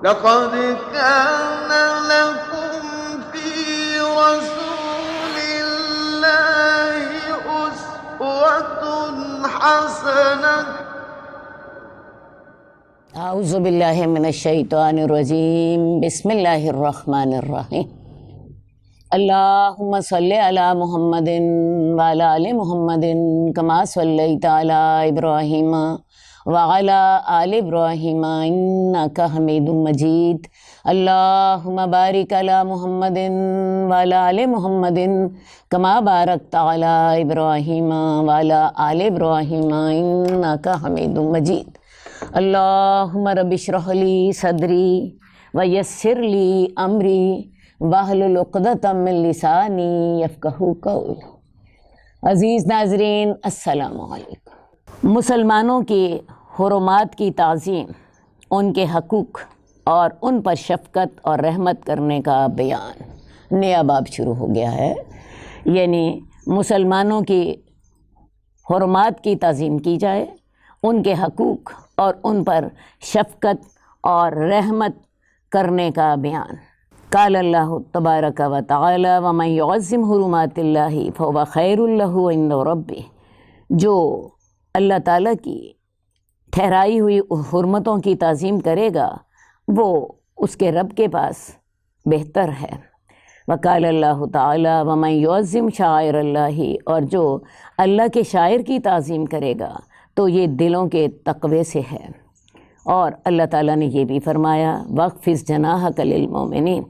لقد كان لكم في رسول الله أسوة حسنة اعوذ باللہ من الشیطان الرجیم بسم اللہ الرحمن الرحیم اللہم صلی علی محمد وعلی آل محمد کما صلیت علی ابراہیم وعلی آل ابراہیم انک حمید مجید اللہم بارک علی محمد وعلی آل محمد کما بارکت علی ابراہیم وعلی آل ابراہیم انک حمید مجید اللہم رب اشرح لی صدری ویسر لی امری واحلل عقدۃ من لسانی یفقہوا قولی۔ عزیز ناظرین السلام علیکم۔ مسلمانوں کے حرمات کی تعظیم، ان کے حقوق اور ان پر شفقت اور رحمت کرنے کا بیان، نیا باب شروع ہو گیا ہے۔ یعنی مسلمانوں کی حرمات کی تعظیم کی جائے، ان کے حقوق اور ان پر شفقت اور رحمت کرنے کا بیان۔ قال اللہ تبارک و تعالی ومن یعظم حرمات اللہ فهو خیر له عند ربہ، جو اللہ تعالیٰ کی ٹھہرائی ہوئی حرمتوں کی تعظیم کرے گا وہ اس کے رب کے پاس بہتر ہے۔ وقال اللہ تعالی ومن یعظم شعائر اللہ، اور جو اللہ کے شاعر کی تعظیم کرے گا تو یہ دلوں کے تقوی سے ہے۔ اور اللہ تعالیٰ نے یہ بھی فرمایا وَاخْفِضْ جَنَاحَكَ لِلْمُؤْمِنِينَ،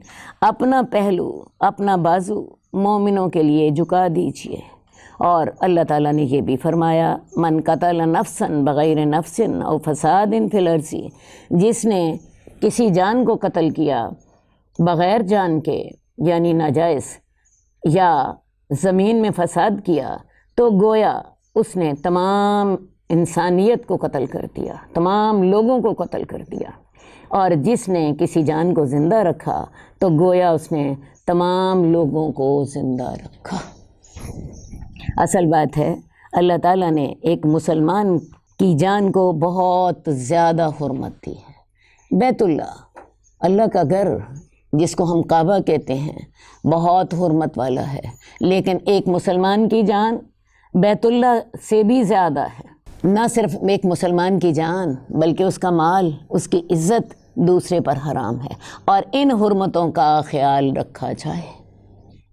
اپنا پہلو، اپنا بازو مومنوں کے لیے جھکا دیجیے۔ اور اللہ تعالیٰ نے یہ بھی فرمایا من قتل نفسا بغیر نفس او فساد فی الارض، جس نے کسی جان کو قتل کیا بغیر جان کے یعنی ناجائز، یا زمین میں فساد کیا، تو گویا اس نے تمام انسانیت کو قتل کر دیا، تمام لوگوں کو قتل کر دیا۔ اور جس نے کسی جان کو زندہ رکھا تو گویا اس نے تمام لوگوں کو زندہ رکھا۔ اصل بات ہے اللہ تعالیٰ نے ایک مسلمان کی جان کو بہت زیادہ حرمت دی ہے۔ بیت اللہ، اللہ کا گھر جس کو ہم کعبہ کہتے ہیں، بہت حرمت والا ہے، لیکن ایک مسلمان کی جان بیت اللہ سے بھی زیادہ ہے۔ نہ صرف ایک مسلمان کی جان بلکہ اس کا مال، اس کی عزت دوسرے پر حرام ہے، اور ان حرمتوں کا خیال رکھا جائے،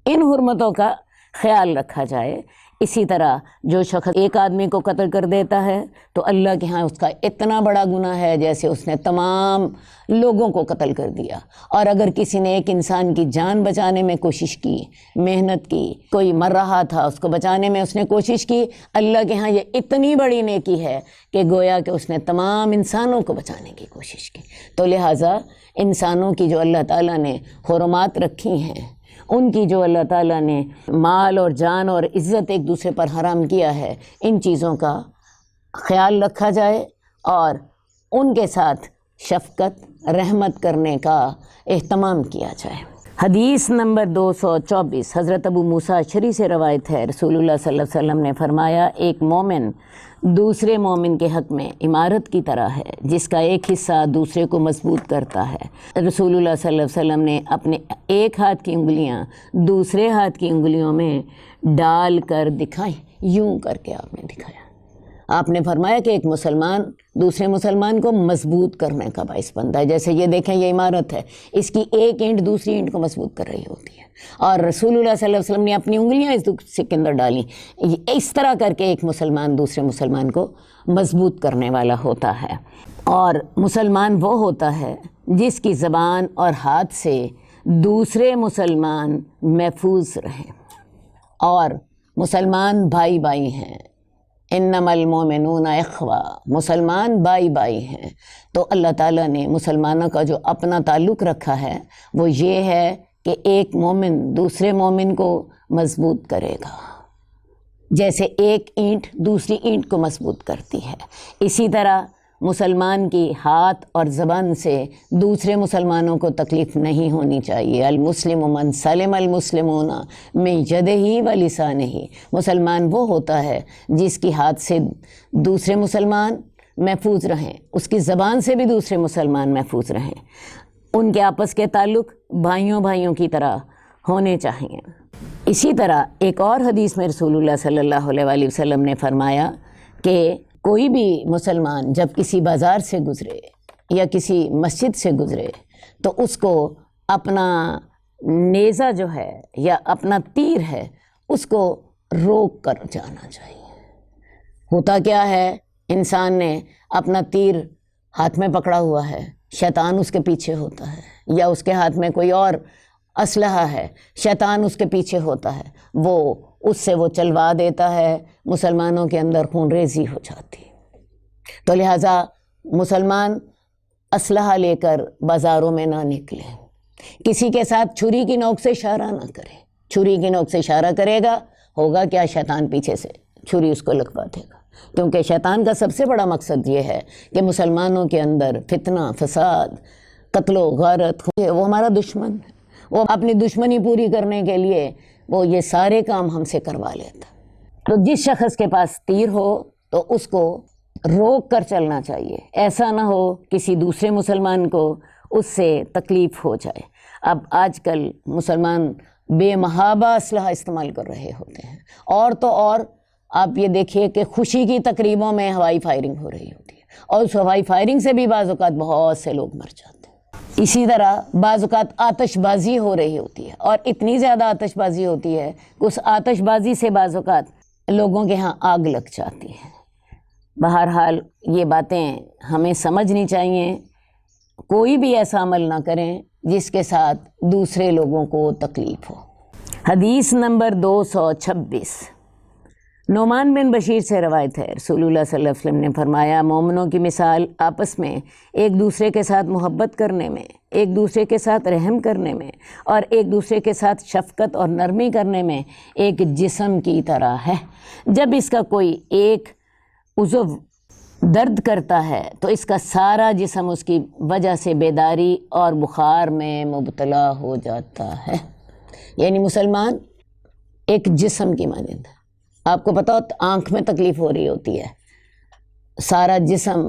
ان حرمتوں کا خیال رکھا جائے۔ اسی طرح جو شخص ایک آدمی کو قتل کر دیتا ہے تو اللہ کے ہاں اس کا اتنا بڑا گناہ ہے جیسے اس نے تمام لوگوں کو قتل کر دیا۔ اور اگر کسی نے ایک انسان کی جان بچانے میں کوشش کی، محنت کی، کوئی مر رہا تھا اس کو بچانے میں اس نے کوشش کی، اللہ کے ہاں یہ اتنی بڑی نیکی ہے کہ گویا کہ اس نے تمام انسانوں کو بچانے کی کوشش کی۔ تو لہٰذا انسانوں کی جو اللہ تعالیٰ نے حرمات رکھی ہیں، ان کی جو اللہ تعالیٰ نے مال اور جان اور عزت ایک دوسرے پر حرام کیا ہے، ان چیزوں کا خیال رکھا جائے اور ان کے ساتھ شفقت رحمت کرنے کا اہتمام کیا جائے۔ حدیث نمبر 224 حضرت ابو موسیٰ اشعری سے روایت ہے، رسول اللہ صلی اللہ علیہ وسلم نے فرمایا ایک مومن دوسرے مومن کے حق میں عمارت کی طرح ہے جس کا ایک حصہ دوسرے کو مضبوط کرتا ہے۔ رسول اللہ صلی اللہ علیہ وسلم نے اپنے ایک ہاتھ کی انگلیاں دوسرے ہاتھ کی انگلیوں میں ڈال کر دکھائیں، یوں کر کے آپ نے دکھایا۔ آپ نے فرمایا کہ ایک مسلمان دوسرے مسلمان کو مضبوط کرنے کا باعث بنتا ہے۔ جیسے یہ دیکھیں، یہ عمارت ہے، اس کی ایک اینٹ دوسری اینٹ کو مضبوط کر رہی ہوتی ہے، اور رسول اللہ صلی اللہ علیہ وسلم نے اپنی انگلیاں اس کے اندر ڈالیں۔ اس طرح کر کے ایک مسلمان دوسرے مسلمان کو مضبوط کرنے والا ہوتا ہے۔ اور مسلمان وہ ہوتا ہے جس کی زبان اور ہاتھ سے دوسرے مسلمان محفوظ رہیں، اور مسلمان بھائی بھائی ہیں، انما المومنون اخوہ، مسلمان بھائی بھائی ہیں۔ تو اللہ تعالیٰ نے مسلمانوں کا جو اپنا تعلق رکھا ہے وہ یہ ہے کہ ایک مومن دوسرے مومن کو مضبوط کرے گا، جیسے ایک اینٹ دوسری اینٹ کو مضبوط کرتی ہے۔ اسی طرح مسلمان کی ہاتھ اور زبان سے دوسرے مسلمانوں کو تکلیف نہیں ہونی چاہیے۔ المسلم من سلم المسلمون من یدہ و لسانہ، مسلمان وہ ہوتا ہے جس کی ہاتھ سے دوسرے مسلمان محفوظ رہیں، اس کی زبان سے بھی دوسرے مسلمان محفوظ رہیں۔ ان کے آپس کے تعلق بھائیوں بھائیوں کی طرح ہونے چاہیے۔ اسی طرح ایک اور حدیث میں رسول اللہ صلی اللہ علیہ وآلہ وسلم نے فرمایا کہ کوئی بھی مسلمان جب کسی بازار سے گزرے یا کسی مسجد سے گزرے تو اس کو اپنا نیزہ جو ہے یا اپنا تیر ہے اس کو روک کر جانا چاہیے۔ ہوتا کیا ہے، انسان نے اپنا تیر ہاتھ میں پکڑا ہوا ہے، شیطان اس کے پیچھے ہوتا ہے، یا اس کے ہاتھ میں کوئی اور اسلحہ ہے، شیطان اس کے پیچھے ہوتا ہے، وہ اس سے وہ چلوا دیتا ہے، مسلمانوں کے اندر خون ریزی ہو جاتی ہے۔ تو لہٰذا مسلمان اسلحہ لے کر بازاروں میں نہ نکلیں، کسی کے ساتھ چھری کی نوک سے اشارہ نہ کریں۔ چھری کی نوک سے اشارہ کرے گا، ہوگا کیا، شیطان پیچھے سے چھری اس کو لگوا دے گا، کیونکہ شیطان کا سب سے بڑا مقصد یہ ہے کہ مسلمانوں کے اندر فتنہ، فساد، قتل و غارت، وہ ہمارا دشمن ہے، وہ اپنی دشمنی پوری کرنے کے لیے وہ یہ سارے کام ہم سے کروا لیتا۔ تو جس شخص کے پاس تیر ہو تو اس کو روک کر چلنا چاہیے، ایسا نہ ہو کسی دوسرے مسلمان کو اس سے تکلیف ہو جائے۔ اب آج کل مسلمان بے محابہ اسلحہ استعمال کر رہے ہوتے ہیں، اور تو اور آپ یہ دیکھیے کہ خوشی کی تقریبوں میں ہوائی فائرنگ ہو رہی ہوتی ہے، اور اس ہوائی فائرنگ سے بھی بعض اوقات بہت سے لوگ مر جاتے ہیں۔ اسی طرح بعض اوقات آتش بازی ہو رہی ہوتی ہے، اور اتنی زیادہ آتش بازی ہوتی ہے کہ اس آتش بازی سے بعض اوقات لوگوں کے ہاں آگ لگ جاتی ہے۔ بہرحال یہ باتیں ہمیں سمجھنی چاہیے، کوئی بھی ایسا عمل نہ کریں جس کے ساتھ دوسرے لوگوں کو تکلیف ہو۔ حدیث نمبر 226، نعمان بن بشیر سے روایت ہے، رسول اللہ صلی اللہ علیہ وسلم نے فرمایا، مومنوں کی مثال آپس میں ایک دوسرے کے ساتھ محبت کرنے میں، ایک دوسرے کے ساتھ رحم کرنے میں، اور ایک دوسرے کے ساتھ شفقت اور نرمی کرنے میں ایک جسم کی طرح ہے۔ جب اس کا کوئی ایک عضو درد کرتا ہے تو اس کا سارا جسم اس کی وجہ سے بیداری اور بخار میں مبتلا ہو جاتا ہے۔ یعنی مسلمان ایک جسم کی مانند ہے۔ آپ کو پتہ ہو آنکھ میں تکلیف ہو رہی ہوتی ہے، سارا جسم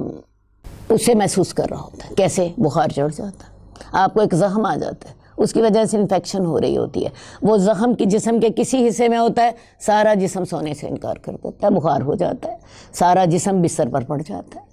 اسے محسوس کر رہا ہوتا ہے، کیسے بخار چڑھ جاتا ہے، آپ کو ایک زخم آ جاتا ہے، اس کی وجہ سے انفیکشن ہو رہی ہوتی ہے، وہ زخم کی جسم کے کسی حصے میں ہوتا ہے، سارا جسم سونے سے انکار کر دیتا ہے، بخار ہو جاتا ہے، سارا جسم بستر پر پڑ جاتا ہے۔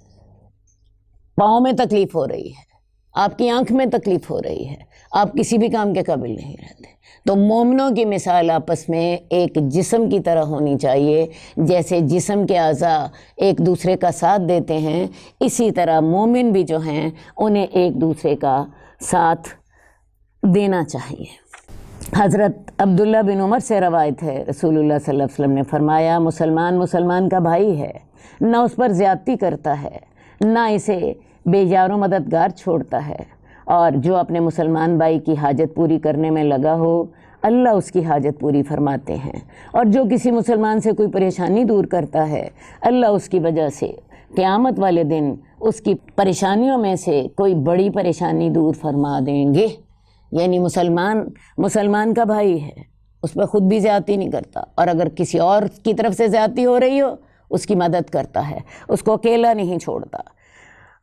پاؤں میں تکلیف ہو رہی ہے، آپ کی آنکھ میں تکلیف ہو رہی ہے، آپ کسی بھی کام کے قابل نہیں رہتے۔ تو مومنوں کی مثال آپس میں ایک جسم کی طرح ہونی چاہیے، جیسے جسم کے اعضاء ایک دوسرے کا ساتھ دیتے ہیں، اسی طرح مومن بھی جو ہیں انہیں ایک دوسرے کا ساتھ دینا چاہیے۔ حضرت عبداللہ بن عمر سے روایت ہے، رسول اللہ صلی اللہ علیہ وسلم نے فرمایا، مسلمان مسلمان کا بھائی ہے، نہ اس پر زیادتی کرتا ہے، نہ اسے بے یار و مددگار چھوڑتا ہے، اور جو اپنے مسلمان بھائی کی حاجت پوری کرنے میں لگا ہو اللہ اس کی حاجت پوری فرماتے ہیں، اور جو کسی مسلمان سے کوئی پریشانی دور کرتا ہے اللہ اس کی وجہ سے قیامت والے دن اس کی پریشانیوں میں سے کوئی بڑی پریشانی دور فرما دیں گے۔ یعنی مسلمان کا بھائی ہے، اس پہ خود بھی زیادتی نہیں کرتا، اور اگر کسی اور کی طرف سے زیادتی ہو رہی ہو اس کی مدد کرتا ہے، اس کو اکیلا نہیں چھوڑتا۔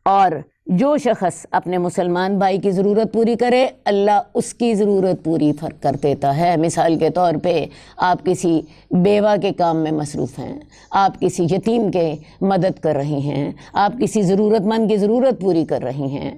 اور جو شخص اپنے مسلمان بھائی کی ضرورت پوری کرے اللہ اس کی ضرورت پوری کر دیتا ہے۔ مثال کے طور پہ آپ کسی بیوہ کے کام میں مصروف ہیں، آپ کسی یتیم کے مدد کر رہی ہیں، آپ کسی ضرورت مند کی ضرورت پوری کر رہی ہیں،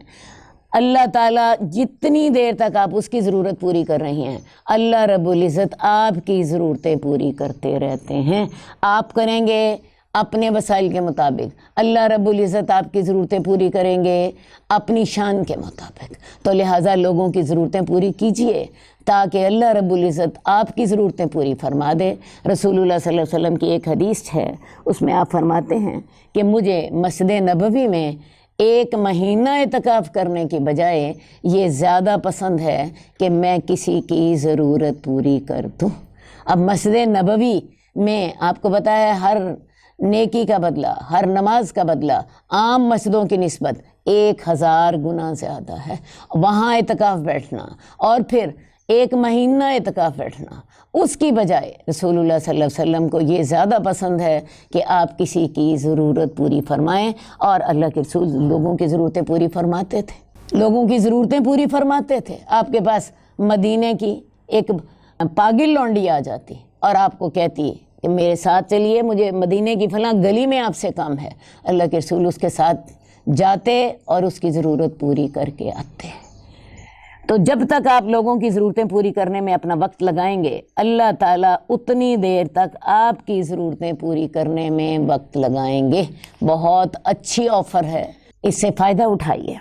اللہ تعالیٰ جتنی دیر تک آپ اس کی ضرورت پوری کر رہی ہیں اللہ رب العزت آپ کی ضرورتیں پوری کرتے رہتے ہیں۔ آپ کریں گے اپنے وسائل کے مطابق، اللہ رب العزت آپ کی ضرورتیں پوری کریں گے اپنی شان کے مطابق۔ تو لہٰذا لوگوں کی ضرورتیں پوری کیجئے تاکہ اللہ رب العزت آپ کی ضرورتیں پوری فرما دے۔ رسول اللہ صلی اللہ علیہ وسلم کی ایک حدیث ہے، اس میں آپ فرماتے ہیں کہ مجھے مسجد نبوی میں 1 مہینہ اعتکاف کرنے کی بجائے یہ زیادہ پسند ہے کہ میں کسی کی ضرورت پوری کر دوں۔ اب مسجد نبوی میں آپ کو بتایا ہر نیکی کا بدلہ، ہر نماز کا بدلہ عام مسجدوں کی نسبت 1000 گنا زیادہ ہے۔ وہاں اعتکاف بیٹھنا اور پھر 1 مہینہ اعتکاف بیٹھنا، اس کی بجائے رسول اللہ صلی اللہ علیہ وسلم کو یہ زیادہ پسند ہے کہ آپ کسی کی ضرورت پوری فرمائیں، اور اللہ کے رسول لوگوں کی ضرورتیں پوری فرماتے تھے۔ لوگوں کی ضرورتیں پوری فرماتے تھے۔ آپ کے پاس مدینے کی ایک پاگل لونڈی آ جاتی اور آپ کو کہتی کہ میرے ساتھ چلیے، مجھے مدینے کی فلاں گلی میں آپ سے کام ہے، اللہ کے رسول اس کے ساتھ جاتے اور اس کی ضرورت پوری کر کے آتے۔ تو جب تک آپ لوگوں کی ضرورتیں پوری کرنے میں اپنا وقت لگائیں گے، اللہ تعالیٰ اتنی دیر تک آپ کی ضرورتیں پوری کرنے میں وقت لگائیں گے۔ بہت اچھی آفر ہے، اس سے فائدہ اٹھائیے۔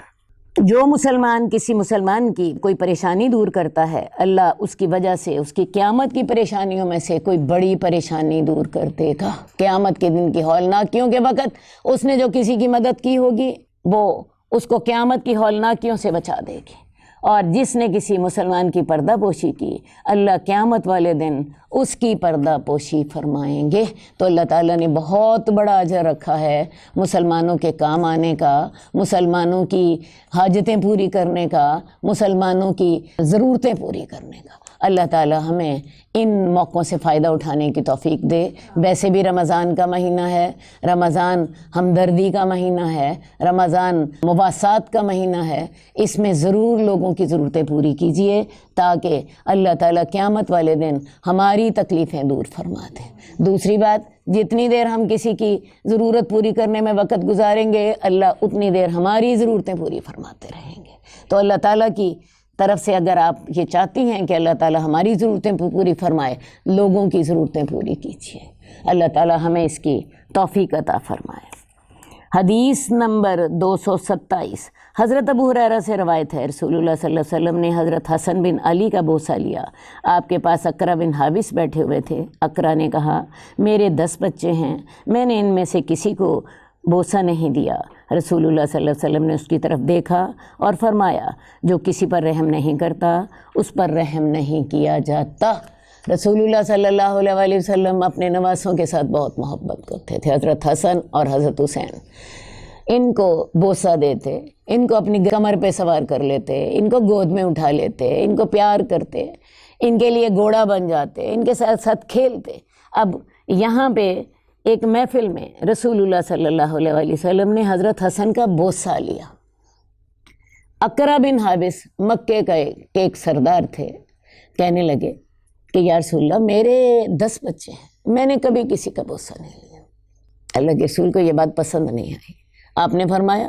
جو مسلمان کسی مسلمان کی کوئی پریشانی دور کرتا ہے، اللہ اس کی وجہ سے اس کی قیامت کی پریشانیوں میں سے کوئی بڑی پریشانی دور کر دے گا۔ قیامت کے دن کی ہولناکیوں کے وقت اس نے جو کسی کی مدد کی ہوگی وہ اس کو قیامت کی ہولناکیوں سے بچا دے گی، اور جس نے کسی مسلمان کی پردہ پوشی کی، اللہ قیامت والے دن اس کی پردہ پوشی فرمائیں گے۔ تو اللہ تعالیٰ نے بہت بڑا اجر رکھا ہے مسلمانوں کے کام آنے کا، مسلمانوں کی حاجتیں پوری کرنے کا، مسلمانوں کی ضرورتیں پوری کرنے کا۔ اللہ تعالیٰ ہمیں ان موقعوں سے فائدہ اٹھانے کی توفیق دے۔ ویسے بھی رمضان کا مہینہ ہے، رمضان ہمدردی کا مہینہ ہے، رمضان مواسات کا مہینہ ہے، اس میں ضرور لوگوں کی ضرورتیں پوری کیجیے تاکہ اللہ تعالیٰ قیامت والے دن ہماری تکلیفیں دور فرما دے۔ دوسری بات، جتنی دیر ہم کسی کی ضرورت پوری کرنے میں وقت گزاریں گے، اللہ اتنی دیر ہماری ضرورتیں پوری فرماتے رہیں گے۔ تو اللہ تعالیٰ کی طرف سے اگر آپ یہ چاہتی ہیں کہ اللہ تعالیٰ ہماری ضرورتیں پوری فرمائے، لوگوں کی ضرورتیں پوری کیجیے۔ اللہ تعالیٰ ہمیں اس کی توفیق عطا فرمائے۔ حدیث نمبر 227، حضرت ابو ہریرہ سے روایت ہے، رسول اللہ صلی اللہ علیہ وسلم نے حضرت حسن بن علی کا بوسہ لیا۔ آپ کے پاس اقرا بن حابس بیٹھے ہوئے تھے۔ اقرا نے کہا، میرے 10 بچے ہیں، میں نے ان میں سے کسی کو بوسہ نہیں دیا۔ رسول اللہ صلی اللہ علیہ وسلم نے اس کی طرف دیکھا اور فرمایا، جو کسی پر رحم نہیں کرتا اس پر رحم نہیں کیا جاتا۔ رسول اللہ صلی اللہ علیہ وسلم اپنے نواسوں کے ساتھ بہت محبت کرتے تھے۔ حضرت حسن اور حضرت حسین، ان کو بوسہ دیتے، ان کو اپنی کمر پہ سوار کر لیتے، ان کو گود میں اٹھا لیتے، ان کو پیار کرتے، ان کے لیے گھوڑا بن جاتے، ان کے ساتھ ساتھ کھیلتے۔ اب یہاں پہ ایک محفل میں رسول اللہ صلی اللہ علیہ وسلم نے حضرت حسن کا بوسہ لیا۔ اقرا بن حابس مکے کا ایک سردار تھے، کہنے لگے کہ یا رسول اللہ، میرے 10 بچے ہیں، میں نے کبھی کسی کا بوسہ نہیں لیا۔ اللہ کے رسول کو یہ بات پسند نہیں آئی۔ آپ نے فرمایا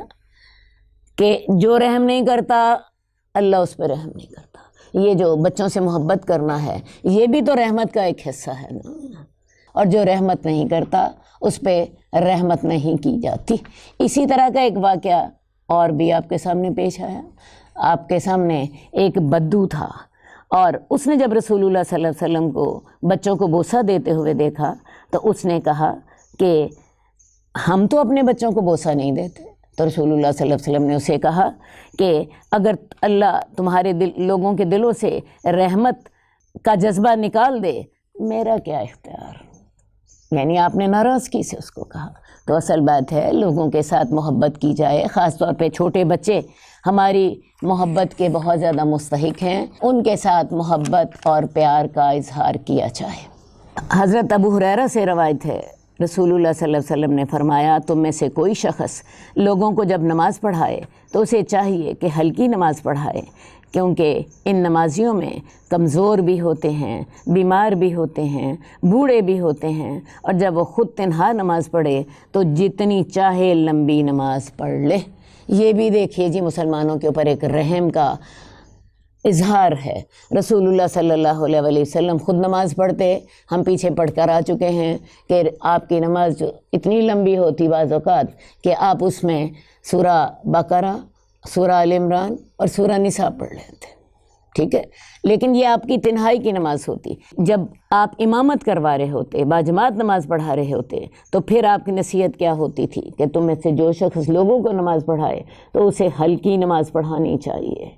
کہ جو رحم نہیں کرتا اللہ اس پہ رحم نہیں کرتا۔ یہ جو بچوں سے محبت کرنا ہے، یہ بھی تو رحمت کا ایک حصہ ہے نا، اور جو رحمت نہیں کرتا اس پہ رحمت نہیں کی جاتی۔ اسی طرح کا ایک واقعہ اور بھی آپ کے سامنے پیش آیا۔ آپ کے سامنے ایک بدو تھا، اور اس نے جب رسول اللہ صلی اللہ علیہ وسلم کو بچوں کو بوسہ دیتے ہوئے دیکھا تو اس نے کہا کہ ہم تو اپنے بچوں کو بوسہ نہیں دیتے۔ تو رسول اللہ صلی اللہ علیہ وسلم نے اسے کہا کہ اگر اللہ تمہارے لوگوں کے دلوں سے رحمت کا جذبہ نکال دے، میرا کیا اختیار۔ یعنی آپ نے ناراضگی سے اس کو کہا۔ تو اصل بات ہے لوگوں کے ساتھ محبت کی جائے، خاص طور پہ چھوٹے بچے ہماری محبت کے بہت زیادہ مستحق ہیں، ان کے ساتھ محبت اور پیار کا اظہار کیا جائے۔ حضرت ابو ہریرہ سے روایت ہے، رسول اللہ صلی اللہ علیہ وسلم نے فرمایا، تم میں سے کوئی شخص لوگوں کو جب نماز پڑھائے تو اسے چاہیے کہ ہلکی نماز پڑھائے، کیونکہ ان نمازیوں میں کمزور بھی ہوتے ہیں، بیمار بھی ہوتے ہیں، بوڑھے بھی ہوتے ہیں، اور جب وہ خود تنہا نماز پڑھے تو جتنی چاہے لمبی نماز پڑھ لے۔ یہ بھی دیکھیے جی مسلمانوں کے اوپر ایک رحم کا اظہار ہے۔ رسول اللہ صلی اللہ علیہ وسلم خود نماز پڑھتے، ہم پیچھے پڑھ کر آ چکے ہیں کہ آپ کی نماز جو اتنی لمبی ہوتی بعض اوقات کہ آپ اس میں سورہ بقرہ، سورہ آل عمران اور سورہ نساء پڑھ لیتے، ٹھیک ہے، لیکن یہ آپ کی تنہائی کی نماز ہوتی۔ جب آپ امامت کروا رہے ہوتے، باجماعت نماز پڑھا رہے ہوتے، تو پھر آپ کی نصیحت کیا ہوتی تھی کہ تم میں سے جو شخص لوگوں کو نماز پڑھائے تو اسے ہلکی نماز پڑھانی چاہیے،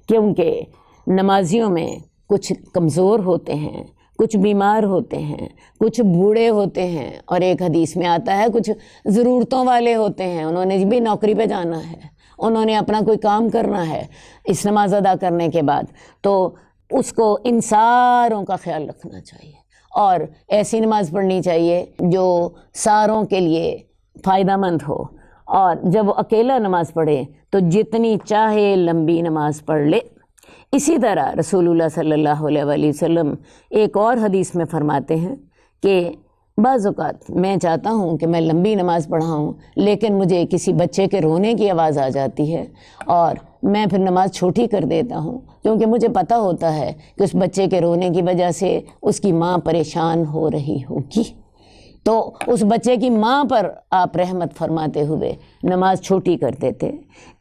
کیونکہ نمازیوں میں کچھ کمزور ہوتے ہیں، کچھ بیمار ہوتے ہیں، کچھ بوڑھے ہوتے ہیں، اور ایک حدیث میں آتا ہے کچھ ضرورتوں والے ہوتے ہیں، انہوں نے بھی نوکری پہ جانا ہے، انہوں نے اپنا کوئی کام کرنا ہے اس نماز ادا کرنے کے بعد، تو اس کو ان ساروں کا خیال رکھنا چاہیے، اور ایسی نماز پڑھنی چاہیے جو ساروں کے لیے فائدہ مند ہو اور جب وہ اکیلا نماز پڑھے تو جتنی چاہے لمبی نماز پڑھ لے۔ اسی طرح رسول اللہ صلی اللہ علیہ وآلہ وسلم ایک اور حدیث میں فرماتے ہیں کہ بعض اوقات میں چاہتا ہوں کہ میں لمبی نماز پڑھاؤں، لیکن مجھے کسی بچے کے رونے کی آواز آ جاتی ہے اور میں پھر نماز چھوٹی کر دیتا ہوں، کیونکہ مجھے پتہ ہوتا ہے کہ اس بچے کے رونے کی وجہ سے اس کی ماں پریشان ہو رہی ہوگی، تو اس بچے کی ماں پر آپ رحمت فرماتے ہوئے نماز چھوٹی کر دیتے۔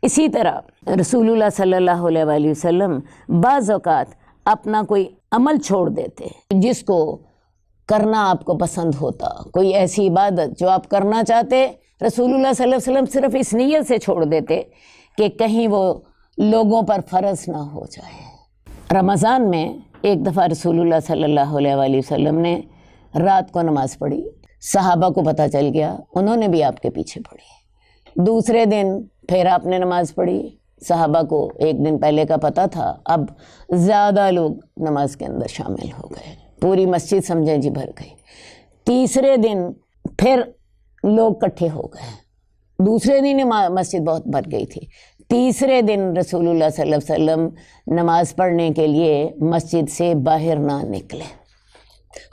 اسی طرح رسول اللہ صلی اللہ علیہ وآلہ وسلم بعض اوقات اپنا کوئی عمل چھوڑ دیتے جس کو کرنا آپ کو پسند ہوتا، کوئی ایسی عبادت جو آپ کرنا چاہتے، رسول اللہ صلی اللہ علیہ وسلم صرف اس نیت سے چھوڑ دیتے کہ کہیں وہ لوگوں پر فرض نہ ہو جائے۔ رمضان میں ایک دفعہ رسول اللہ صلی اللہ علیہ وآلہ وسلم نے رات کو نماز پڑھی، صحابہ کو پتہ چل گیا، انہوں نے بھی آپ کے پیچھے پڑھی۔ دوسرے دن پھر آپ نے نماز پڑھی، صحابہ کو ایک دن پہلے کا پتہ تھا، اب زیادہ لوگ نماز کے اندر شامل ہو گئے، پوری مسجد سمجھیں جی بھر گئی۔ تیسرے دن پھر لوگ اکٹھے ہو گئے، دوسرے دن مسجد بہت بھر گئی تھی، تیسرے دن رسول اللہ صلی اللہ علیہ وسلم نماز پڑھنے کے لیے مسجد سے باہر نہ نکلے،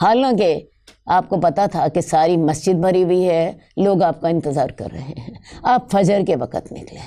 حالانکہ آپ کو پتہ تھا کہ ساری مسجد بھری ہوئی ہے، لوگ آپ کا انتظار کر رہے ہیں۔ آپ فجر کے وقت نکلے،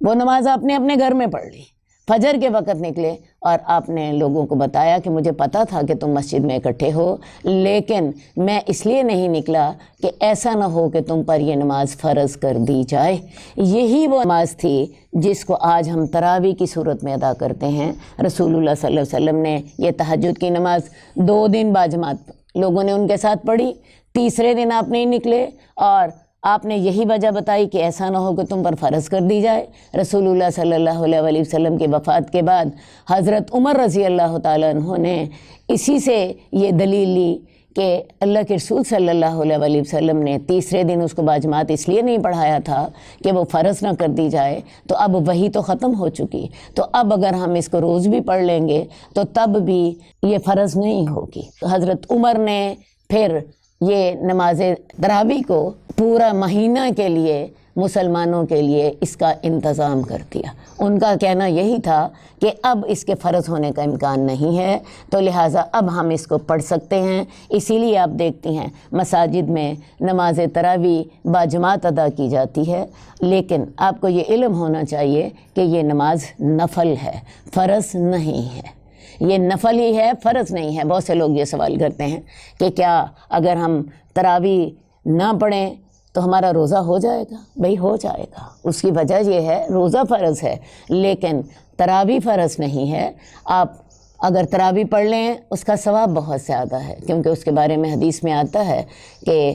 وہ نماز آپ نے اپنے گھر میں پڑھ لی، فجر کے وقت نکلے اور آپ نے لوگوں کو بتایا کہ مجھے پتہ تھا کہ تم مسجد میں اکٹھے ہو، لیکن میں اس لیے نہیں نکلا کہ ایسا نہ ہو کہ تم پر یہ نماز فرض کر دی جائے۔ یہی وہ نماز تھی جس کو آج ہم تراویح کی صورت میں ادا کرتے ہیں۔ رسول اللہ صلی اللہ علیہ وسلم نے یہ تہجد کی نماز 2 دن باجماعت لوگوں نے ان کے ساتھ پڑھی، تیسرے دن آپ نہیں نکلے اور آپ نے یہی وجہ بتائی کہ ایسا نہ ہو کہ تم پر فرض کر دی جائے۔ رسول اللہ صلی اللہ علیہ وآلہ وسلم کی وفات کے بعد حضرت عمر رضی اللہ تعالیٰ عنہ نے اسی سے یہ دلیل لی کہ اللہ کے رسول صلی اللہ علیہ وآلہ وسلم نے تیسرے دن اس کو باجماعت اس لیے نہیں پڑھایا تھا کہ وہ فرض نہ کر دی جائے، تو اب وہی تو ختم ہو چکی، تو اب اگر ہم اس کو روز بھی پڑھ لیں گے تو تب بھی یہ فرض نہیں ہوگی۔ حضرت عمر نے پھر یہ نماز تراویح کو پورا مہینہ کے لیے مسلمانوں کے لیے اس کا انتظام کر دیا۔ ان کا کہنا یہی تھا کہ اب اس کے فرض ہونے کا امکان نہیں ہے، تو لہٰذا اب ہم اس کو پڑھ سکتے ہیں۔ اسی لیے آپ دیکھتی ہیں مساجد میں نماز تراویح باجماعت ادا کی جاتی ہے، لیکن آپ کو یہ علم ہونا چاہیے کہ یہ نماز نفل ہے، فرض نہیں ہے، یہ نفل ہی ہے، فرض نہیں ہے۔ بہت سے لوگ یہ سوال کرتے ہیں کہ کیا اگر ہم تراویح نہ پڑھیں تو ہمارا روزہ ہو جائے گا؟ بھئی ہو جائے گا، اس کی وجہ یہ ہے روزہ فرض ہے لیکن تراویح فرض نہیں ہے۔ آپ اگر تراویح پڑھ لیں اس کا ثواب بہت زیادہ ہے، کیونکہ اس کے بارے میں حدیث میں آتا ہے کہ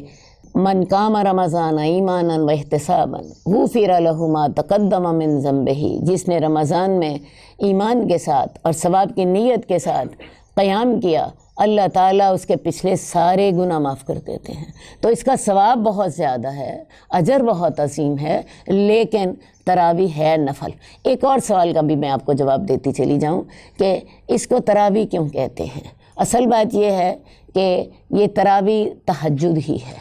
من قام رمضان ایمانا و احتسابا غفر لہ ما تقدم من ذنبہ، جس نے رمضان میں ایمان کے ساتھ اور ثواب کی نیت کے ساتھ قیام کیا، اللہ تعالیٰ اس کے پچھلے سارے گناہ معاف کر دیتے ہیں۔ تو اس کا ثواب بہت زیادہ ہے، اجر بہت عظیم ہے، لیکن تراویح ہے نفل۔ ایک اور سوال کا بھی میں آپ کو جواب دیتی چلی جاؤں کہ اس کو تراویح کیوں کہتے ہیں۔ اصل بات یہ ہے کہ یہ تراویح تہجد ہی ہے۔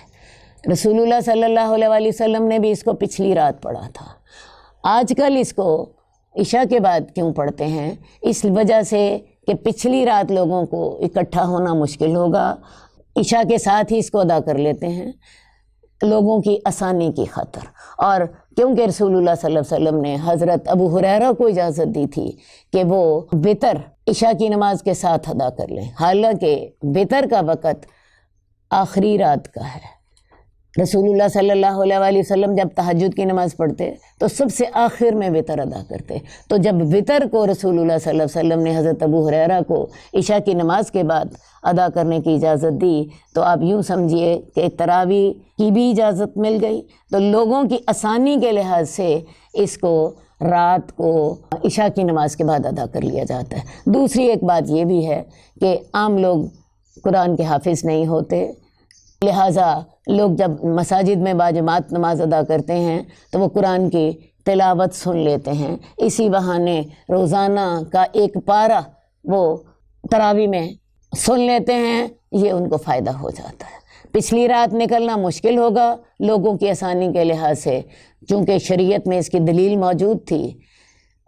رسول اللہ صلی اللہ علیہ وآلہ وسلم نے بھی اس کو پچھلی رات پڑھا تھا۔ آج کل اس کو عشاء کے بعد کیوں پڑھتے ہیں؟ اس وجہ سے کہ پچھلی رات لوگوں کو اکٹھا ہونا مشکل ہوگا، عشاء کے ساتھ ہی اس کو ادا کر لیتے ہیں لوگوں کی آسانی کی خاطر۔ اور کیونکہ رسول اللہ صلی اللہ علیہ وسلم نے حضرت ابو ہریرہ کو اجازت دی تھی کہ وہ وتر عشاء کی نماز کے ساتھ ادا کر لیں، حالانکہ وتر کا وقت آخری رات کا ہے۔ رسول اللہ صلی اللہ علیہ وآلہ وسلم جب تہجد کی نماز پڑھتے تو سب سے آخر میں وتر ادا کرتے، تو جب وتر کو رسول اللہ صلی اللہ علیہ وسلم نے حضرت ابو ہریرہ کو عشاء کی نماز کے بعد ادا کرنے کی اجازت دی، تو آپ یوں سمجھیے کہ تراویح کی بھی اجازت مل گئی۔ تو لوگوں کی آسانی کے لحاظ سے اس کو رات کو عشاء کی نماز کے بعد ادا کر لیا جاتا ہے۔ دوسری ایک بات یہ بھی ہے کہ عام لوگ قرآن کے حافظ نہیں ہوتے، لہٰذا لوگ جب مساجد میں باجماعت نماز ادا کرتے ہیں تو وہ قرآن کی تلاوت سن لیتے ہیں، اسی بہانے روزانہ کا ایک پارہ وہ تراویح میں سن لیتے ہیں، یہ ان کو فائدہ ہو جاتا ہے۔ پچھلی رات نکلنا مشکل ہوگا لوگوں کی آسانی کے لحاظ سے، چونکہ شریعت میں اس کی دلیل موجود تھی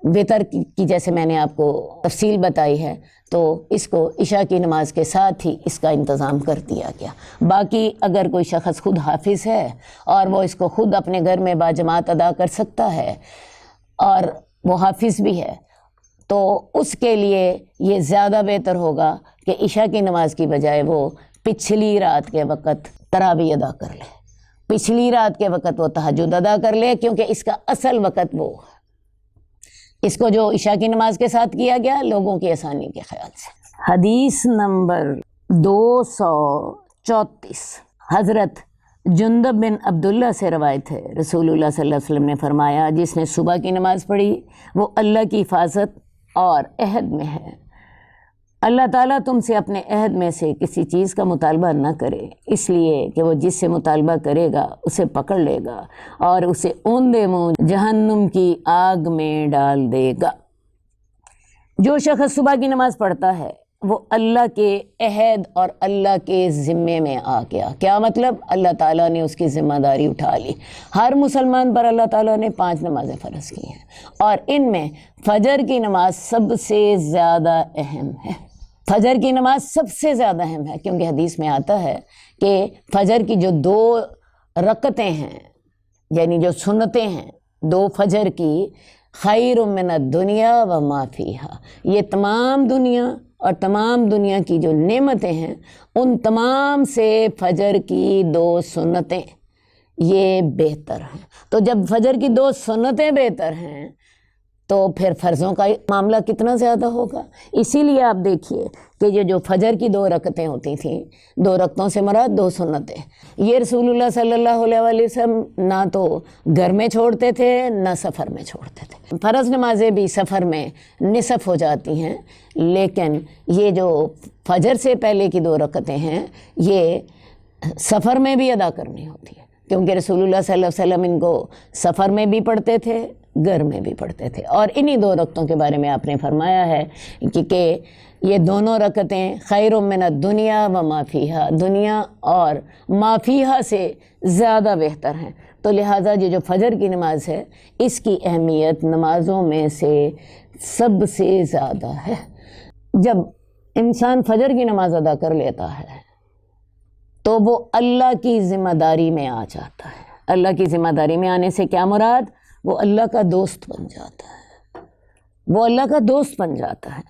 وطر کی، جیسے میں نے آپ کو تفصیل بتائی ہے، تو اس کو عشاء کی نماز کے ساتھ ہی اس کا انتظام کر دیا گیا۔ باقی اگر کوئی شخص خود حافظ ہے اور وہ اس کو خود اپنے گھر میں باجماعت ادا کر سکتا ہے اور وہ حافظ بھی ہے، تو اس کے لیے یہ زیادہ بہتر ہوگا کہ عشاء کی نماز کی بجائے وہ پچھلی رات کے وقت تراویح ادا کر لے، پچھلی رات کے وقت وہ تہجد ادا کر لے، کیونکہ اس کا اصل وقت وہ ہے۔ اس کو جو عشاء کی نماز کے ساتھ کیا گیا لوگوں کی آسانی کے خیال سے۔ حدیث نمبر 234 حضرت جندب بن عبداللہ سے روایت ہے، رسول اللہ صلی اللہ علیہ وسلم نے فرمایا، جس نے صبح کی نماز پڑھی وہ اللہ کی حفاظت اور عہد میں ہے۔ اللہ تعالیٰ تم سے اپنے عہد میں سے کسی چیز کا مطالبہ نہ کرے، اس لیے کہ وہ جس سے مطالبہ کرے گا اسے پکڑ لے گا اور اسے اوندے منہ جہنم کی آگ میں ڈال دے گا۔ جو شخص صبح کی نماز پڑھتا ہے وہ اللہ کے عہد اور اللہ کے ذمے میں آ گیا۔ کیا مطلب؟ اللہ تعالیٰ نے اس کی ذمہ داری اٹھا لی۔ ہر مسلمان پر اللہ تعالیٰ نے 5 نمازیں فرض کی ہیں، اور ان میں فجر کی نماز سب سے زیادہ اہم ہے۔ فجر کی نماز سب سے زیادہ اہم ہے، کیونکہ حدیث میں آتا ہے کہ فجر کی جو 2 رکعتیں ہیں، یعنی جو سنتیں ہیں 2 فجر کی، خیر من الدنیا و ما فیہا، یہ تمام دنیا اور تمام دنیا کی جو نعمتیں ہیں ان تمام سے فجر کی 2 سنتیں یہ بہتر ہیں۔ تو جب فجر کی 2 سنتیں بہتر ہیں تو پھر فرضوں کا معاملہ کتنا زیادہ ہوگا۔ اسی لیے آپ دیکھیے کہ یہ جو فجر کی 2 رکعتیں ہوتی تھیں، 2 رکعتوں سے مراد 2 سنتیں، یہ رسول اللہ صلی اللہ علیہ وسلم نہ تو گھر میں چھوڑتے تھے نہ سفر میں چھوڑتے تھے۔ فرض نمازیں بھی سفر میں نصف ہو جاتی ہیں، لیکن یہ جو فجر سے پہلے کی 2 رکعتیں ہیں یہ سفر میں بھی ادا کرنی ہوتی ہیں، کیونکہ رسول اللہ صلی اللہ علیہ وسلم ان کو سفر میں بھی پڑھتے تھے، گھر میں بھی پڑھتے تھے۔ اور انہی 2 رکعتوں کے بارے میں آپ نے فرمایا ہے کہ یہ دونوں رکعتیں خیر من الدنیا و ما فیہا، دنیا اور ما فیہا سے زیادہ بہتر ہیں۔ تو لہٰذا یہ جو فجر کی نماز ہے اس کی اہمیت نمازوں میں سے سب سے زیادہ ہے۔ جب انسان فجر کی نماز ادا کر لیتا ہے تو وہ اللہ کی ذمہ داری میں آ جاتا ہے۔ اللہ کی ذمہ داری میں آنے سے کیا مراد؟ وہ اللہ کا دوست بن جاتا ہے، وہ اللہ کا دوست بن جاتا ہے۔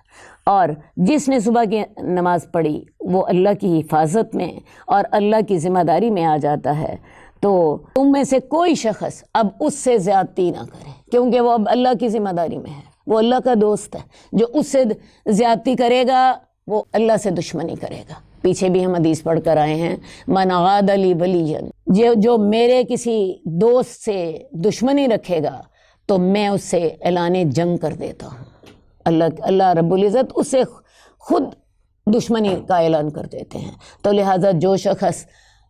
اور جس نے صبح کی نماز پڑھی وہ اللہ کی حفاظت میں اور اللہ کی ذمہ داری میں آ جاتا ہے۔ تو تم میں سے کوئی شخص اب اس سے زیادتی نہ کرے، کیونکہ وہ اب اللہ کی ذمہ داری میں ہے، وہ اللہ کا دوست ہے۔ جو اس سے زیادتی کرے گا وہ اللہ سے دشمنی کرے گا۔ پیچھے بھی ہم حدیث پڑھ کر آئے ہیں، من عاد لی ولیا، جو میرے کسی دوست سے دشمنی رکھے گا تو میں اس سے اعلان جنگ کر دیتا ہوں۔ اللہ رب العزت اس سے خود دشمنی کا اعلان کر دیتے ہیں۔ تو لہٰذا جو شخص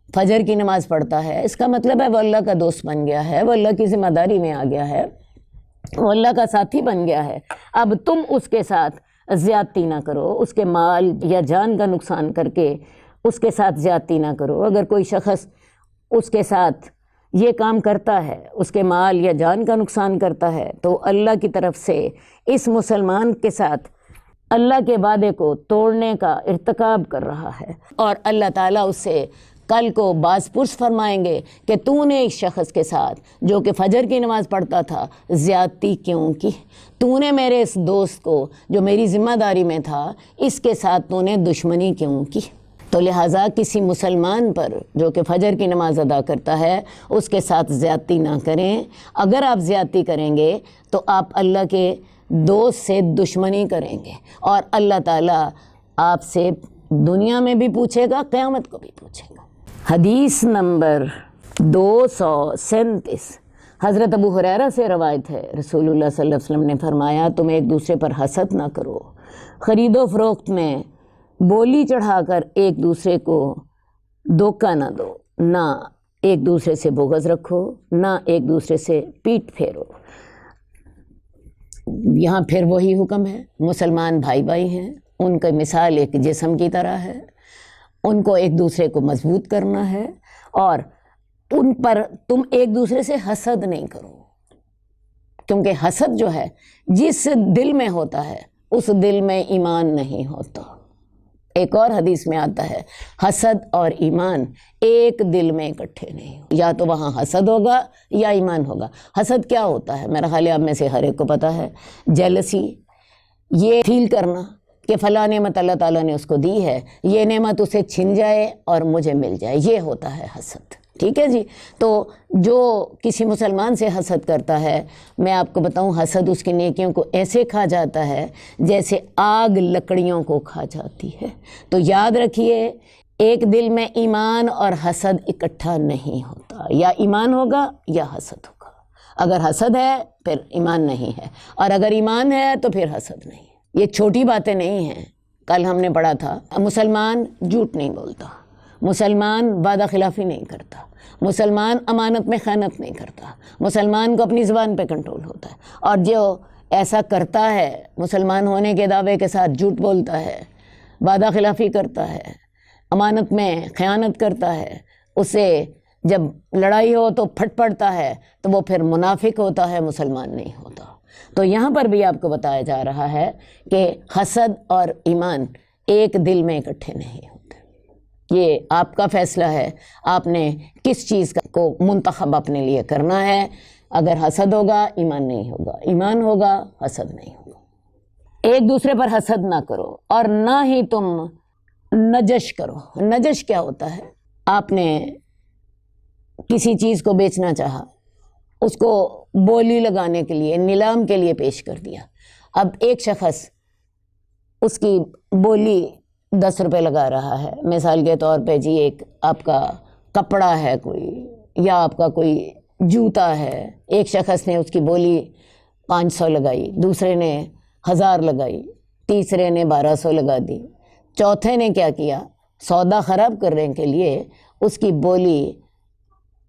فجر کی نماز پڑھتا ہے اس کا مطلب ہے وہ اللہ کا دوست بن گیا ہے، وہ اللہ کی ذمہ داری میں آ گیا ہے، وہ اللہ کا ساتھی بن گیا ہے۔ اب تم اس کے ساتھ زیادتی نہ کرو، اس کے مال یا جان کا نقصان کر کے اس کے ساتھ زیادتی نہ کرو۔ اگر کوئی شخص اس کے ساتھ یہ کام کرتا ہے، اس کے مال یا جان کا نقصان کرتا ہے، تو اللہ کی طرف سے اس مسلمان کے ساتھ اللہ کے وعدے کو توڑنے کا ارتکاب کر رہا ہے، اور اللہ تعالیٰ اس سے کل کو باز پرس فرمائیں گے کہ تو نے اس شخص کے ساتھ جو کہ فجر کی نماز پڑھتا تھا زیادتی کیوں کی؟ تو نے میرے اس دوست کو جو میری ذمہ داری میں تھا اس کے ساتھ تو نے دشمنی کیوں کی؟ تو لہٰذا کسی مسلمان پر جو کہ فجر کی نماز ادا کرتا ہے اس کے ساتھ زیادتی نہ کریں۔ اگر آپ زیادتی کریں گے تو آپ اللہ کے دوست سے دشمنی کریں گے، اور اللہ تعالیٰ آپ سے دنیا میں بھی پوچھے گا، قیامت کو بھی پوچھے گا۔ حدیث نمبر 237 حضرت ابو ہریرہ سے روایت ہے، رسول اللہ صلی اللہ علیہ وسلم نے فرمایا، تم ایک دوسرے پر حسد نہ کرو، خرید و فروخت میں بولی چڑھا کر ایک دوسرے کو دھوکہ نہ دو، نہ ایک دوسرے سے بغض رکھو، نہ ایک دوسرے سے پیٹ پھیرو۔ یہاں پھر وہی حکم ہے، مسلمان بھائی بھائی ہیں، ان کی مثال ایک جسم کی طرح ہے، ان کو ایک دوسرے کو مضبوط کرنا ہے اور ان پر تم ایک دوسرے سے حسد نہیں کرو، کیونکہ حسد جو ہے جس دل میں ہوتا ہے اس دل میں ایمان نہیں ہوتا۔ ایک اور حدیث میں آتا ہے حسد اور ایمان ایک دل میں اکٹھے نہیں ہو، یا تو وہاں حسد ہوگا یا ایمان ہوگا۔ حسد کیا ہوتا ہے؟ میرا خیال ہے آپ میں سے ہر ایک کو پتہ ہے، جیلسی، یہ فیل کرنا کہ فلاں نعمت اللہ تعالیٰ نے اس کو دی ہے، یہ نعمت اسے چھن جائے اور مجھے مل جائے، یہ ہوتا ہے حسد۔ ٹھیک ہے جی، تو جو کسی مسلمان سے حسد کرتا ہے، میں آپ کو بتاؤں حسد اس کی نیکیوں کو ایسے کھا جاتا ہے جیسے آگ لکڑیوں کو کھا جاتی ہے۔ تو یاد رکھیے، ایک دل میں ایمان اور حسد اکٹھا نہیں ہوتا، یا ایمان ہوگا یا حسد ہوگا۔ اگر حسد ہے پھر ایمان نہیں ہے، اور اگر ایمان ہے تو پھر حسد نہیں ہے۔ یہ چھوٹی باتیں نہیں ہیں۔ کل ہم نے پڑھا تھا مسلمان جھوٹ نہیں بولتا، مسلمان وعدہ خلافی نہیں کرتا، مسلمان امانت میں خیانت نہیں کرتا، مسلمان کو اپنی زبان پہ کنٹرول ہوتا ہے، اور جو ایسا کرتا ہے مسلمان ہونے کے دعوے کے ساتھ جھوٹ بولتا ہے، وعدہ خلافی کرتا ہے، امانت میں خیانت کرتا ہے، اسے جب لڑائی ہو تو پھٹ پڑتا ہے، تو وہ پھر منافق ہوتا ہے، مسلمان نہیں ہوتا۔ تو یہاں پر بھی آپ کو بتایا جا رہا ہے کہ حسد اور ایمان ایک دل میں اکٹھے نہیں ہوتے۔ یہ آپ کا فیصلہ ہے، آپ نے کس چیز کو منتخب اپنے لیے کرنا ہے۔ اگر حسد ہوگا ایمان نہیں ہوگا، ایمان ہوگا حسد نہیں ہوگا۔ ایک دوسرے پر حسد نہ کرو، اور نہ ہی تم نجش کرو۔ نجش کیا ہوتا ہے؟ آپ نے کسی چیز کو بیچنا چاہا، اس کو بولی لگانے کے لیے، نیلام کے لیے پیش کر دیا۔ اب ایک شخص اس کی بولی 10 روپے لگا رہا ہے، مثال کے طور پہ جی ایک آپ کا کپڑا ہے کوئی، یا آپ کا کوئی جوتا ہے، ایک شخص نے اس کی بولی 500 لگائی، دوسرے نے 1000 لگائی، تیسرے نے 1200 لگا دی، چوتھے نے کیا کیا؟ سودا خراب کرنے کے لیے اس کی بولی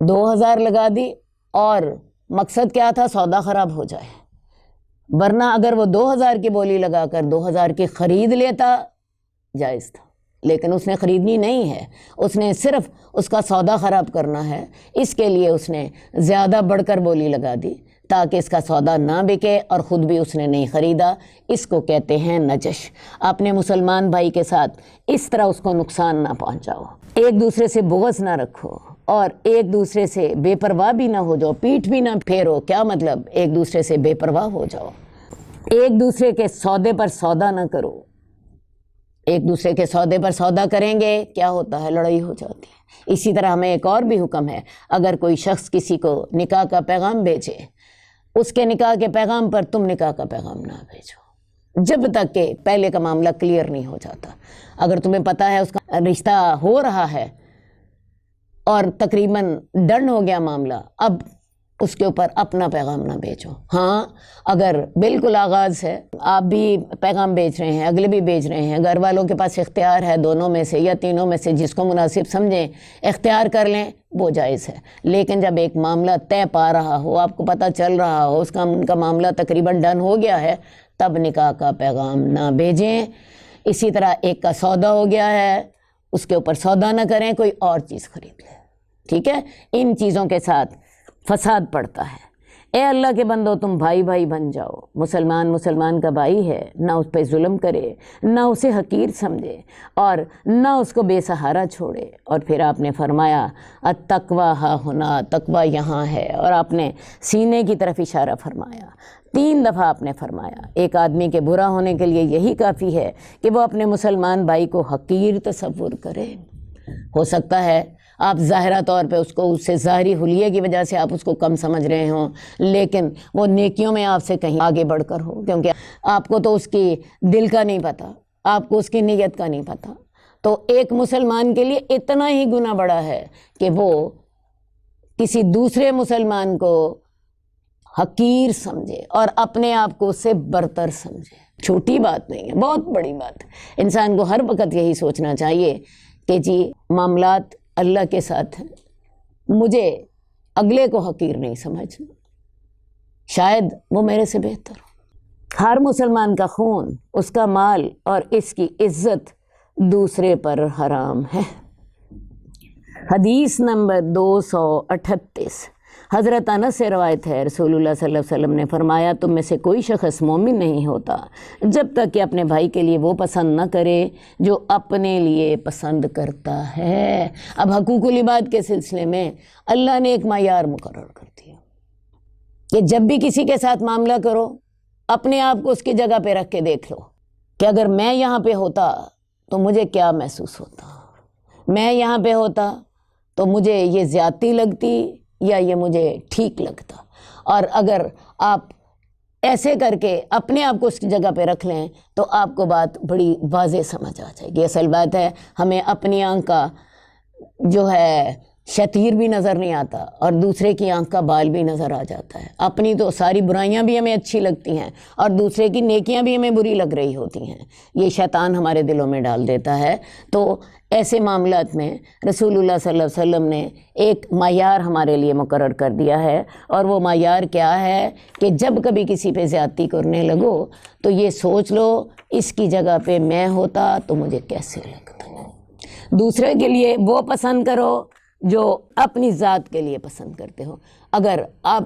2000 لگا دی، اور مقصد کیا تھا؟ سودا خراب ہو جائے۔ ورنہ اگر وہ 2000 کی بولی لگا کر 2000 کی خرید لیتا جائز تھا، لیکن اس نے خریدنی نہیں ہے، اس نے صرف اس کا سودا خراب کرنا ہے، اس کے لیے اس نے زیادہ بڑھ کر بولی لگا دی تاکہ اس کا سودا نہ بکے، اور خود بھی اس نے نہیں خریدا۔ اس کو کہتے ہیں نجش۔ اپنے مسلمان بھائی کے ساتھ اس طرح اس کو نقصان نہ پہنچاؤ، ایک دوسرے سے بغض نہ رکھو، اور ایک دوسرے سے بے پرواہ بھی نہ ہو جاؤ، پیٹھ بھی نہ پھیرو۔ کیا مطلب؟ ایک دوسرے سے بے پرواہ ہو جاؤ، ایک دوسرے کے سودے پر سودا نہ کرو۔ ایک دوسرے کے سودے پر سودا کریں گے کیا ہوتا ہے؟ لڑائی ہو جاتی ہے۔ اسی طرح ہمیں ایک اور بھی حکم ہے، اگر کوئی شخص کسی کو نکاح کا پیغام بھیجے، اس کے نکاح کے پیغام پر تم نکاح کا پیغام نہ بھیجو جب تک کہ پہلے کا معاملہ کلیئر نہیں ہو جاتا۔ اگر تمہیں پتہ ہے اس کا رشتہ ہو رہا ہے اور تقریباً ڈن ہو گیا معاملہ، اب اس کے اوپر اپنا پیغام نہ بھیجو۔ ہاں، اگر بالکل آغاز ہے، آپ بھی پیغام بھیج رہے ہیں، اگلے بھی بھیج رہے ہیں، گھر والوں کے پاس اختیار ہے، دونوں میں سے یا تینوں میں سے جس کو مناسب سمجھیں اختیار کر لیں، وہ جائز ہے۔ لیکن جب ایک معاملہ طے پا رہا ہو، آپ کو پتہ چل رہا ہو ان کا معاملہ تقریباً ڈن ہو گیا ہے، تب نکاح کا پیغام نہ بھیجیں۔ اسی طرح ایک کا سودا ہو گیا ہے، اس کے اوپر سودا نہ کریں، کوئی اور چیز خرید لیں۔ ٹھیک ہے؟ ان چیزوں کے ساتھ فساد پڑتا ہے۔ اے اللہ کے بندو، تم بھائی بھائی بن جاؤ۔ مسلمان کا بھائی ہے، نہ اس پہ ظلم کرے، نہ اسے حقیر سمجھے، اور نہ اس کو بے سہارا چھوڑے۔ اور پھر آپ نے فرمایا التقویٰ ہا ہنا، تقویٰ یہاں ہے، اور آپ نے سینے کی طرف اشارہ فرمایا۔ 3 دفعہ آپ نے فرمایا۔ ایک آدمی کے برا ہونے کے لیے یہی کافی ہے کہ وہ اپنے مسلمان بھائی کو حقیر تصور کرے۔ ہو سکتا ہے آپ ظاہرہ طور پہ اس سے ظاہری حلیے کی وجہ سے آپ اس کو کم سمجھ رہے ہوں، لیکن وہ نیکیوں میں آپ سے کہیں آگے بڑھ کر ہو، کیونکہ آپ کو تو اس کی دل کا نہیں پتہ، آپ کو اس کی نیت کا نہیں پتہ۔ تو ایک مسلمان کے لیے اتنا ہی گناہ بڑا ہے کہ وہ کسی دوسرے مسلمان کو حقیر سمجھے اور اپنے آپ کو اس سے برتر سمجھے۔ چھوٹی بات نہیں ہے، بہت بڑی بات ہے۔ انسان کو ہر وقت یہی سوچنا چاہیے کہ جی معاملات اللہ کے ساتھ ہیں، مجھے اگلے کو حقیر نہیں سمجھنا، شاید وہ میرے سے بہتر ہو۔ ہر مسلمان کا خون، اس کا مال اور اس کی عزت دوسرے پر حرام ہے۔ حدیث نمبر 238 حضرت انس سے روایت ہے، رسول اللہ صلی اللہ علیہ وسلم نے فرمایا تم میں سے کوئی شخص مومن نہیں ہوتا جب تک کہ اپنے بھائی کے لیے وہ پسند نہ کرے جو اپنے لیے پسند کرتا ہے۔ اب حقوق العباد کے سلسلے میں اللہ نے ایک معیار مقرر کر دیا کہ جب بھی کسی کے ساتھ معاملہ کرو اپنے آپ کو اس کی جگہ پہ رکھ کے دیکھ لو کہ اگر میں یہاں پہ ہوتا تو مجھے کیا محسوس ہوتا، میں یہاں پہ ہوتا تو مجھے یہ زیادتی لگتی یا یہ مجھے ٹھیک لگتا۔ اور اگر آپ ایسے کر کے اپنے آپ کو اس کی جگہ پہ رکھ لیں تو آپ کو بات بڑی واضح سمجھ آ جائے گی۔ اصل بات ہے ہمیں اپنی آنکھ کا جو ہے شتیر بھی نظر نہیں آتا اور دوسرے کی آنکھ کا بال بھی نظر آ جاتا ہے۔ اپنی تو ساری برائیاں بھی ہمیں اچھی لگتی ہیں اور دوسرے کی نیکیاں بھی ہمیں بری لگ رہی ہوتی ہیں، یہ شیطان ہمارے دلوں میں ڈال دیتا ہے۔ تو ایسے معاملات میں رسول اللہ صلی اللہ علیہ وسلم نے ایک معیار ہمارے لیے مقرر کر دیا ہے، اور وہ معیار کیا ہے کہ جب کبھی کسی پہ زیادتی کرنے لگو تو یہ سوچ لو اس کی جگہ پہ میں ہوتا تو مجھے کیسے لگتا۔ دوسرے کے لیے وہ پسند کرو جو اپنی ذات کے لیے پسند کرتے ہو۔ اگر آپ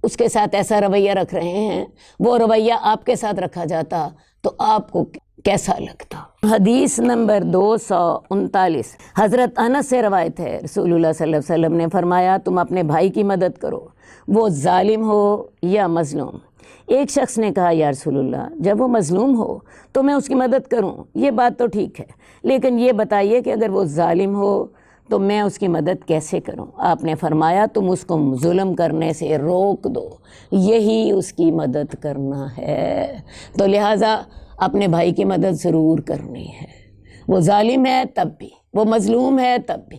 اس کے ساتھ ایسا رویہ رکھ رہے ہیں، وہ رویہ آپ کے ساتھ رکھا جاتا تو آپ کو کیسا لگتا۔ حدیث نمبر 239 حضرت انس سے روایت ہے، رسول اللہ صلی اللہ علیہ وسلم نے فرمایا تم اپنے بھائی کی مدد کرو وہ ظالم ہو یا مظلوم۔ ایک شخص نے کہا یا رسول اللہ جب وہ مظلوم ہو تو میں اس کی مدد کروں، یہ بات تو ٹھیک ہے، لیکن یہ بتائیے کہ اگر وہ ظالم ہو تو میں اس کی مدد کیسے کروں؟ آپ نے فرمایا تم اس کو ظلم کرنے سے روک دو، یہی اس کی مدد کرنا ہے۔ تو لہٰذا اپنے بھائی کی مدد ضرور کرنی ہے، وہ ظالم ہے تب بھی، وہ مظلوم ہے تب بھی۔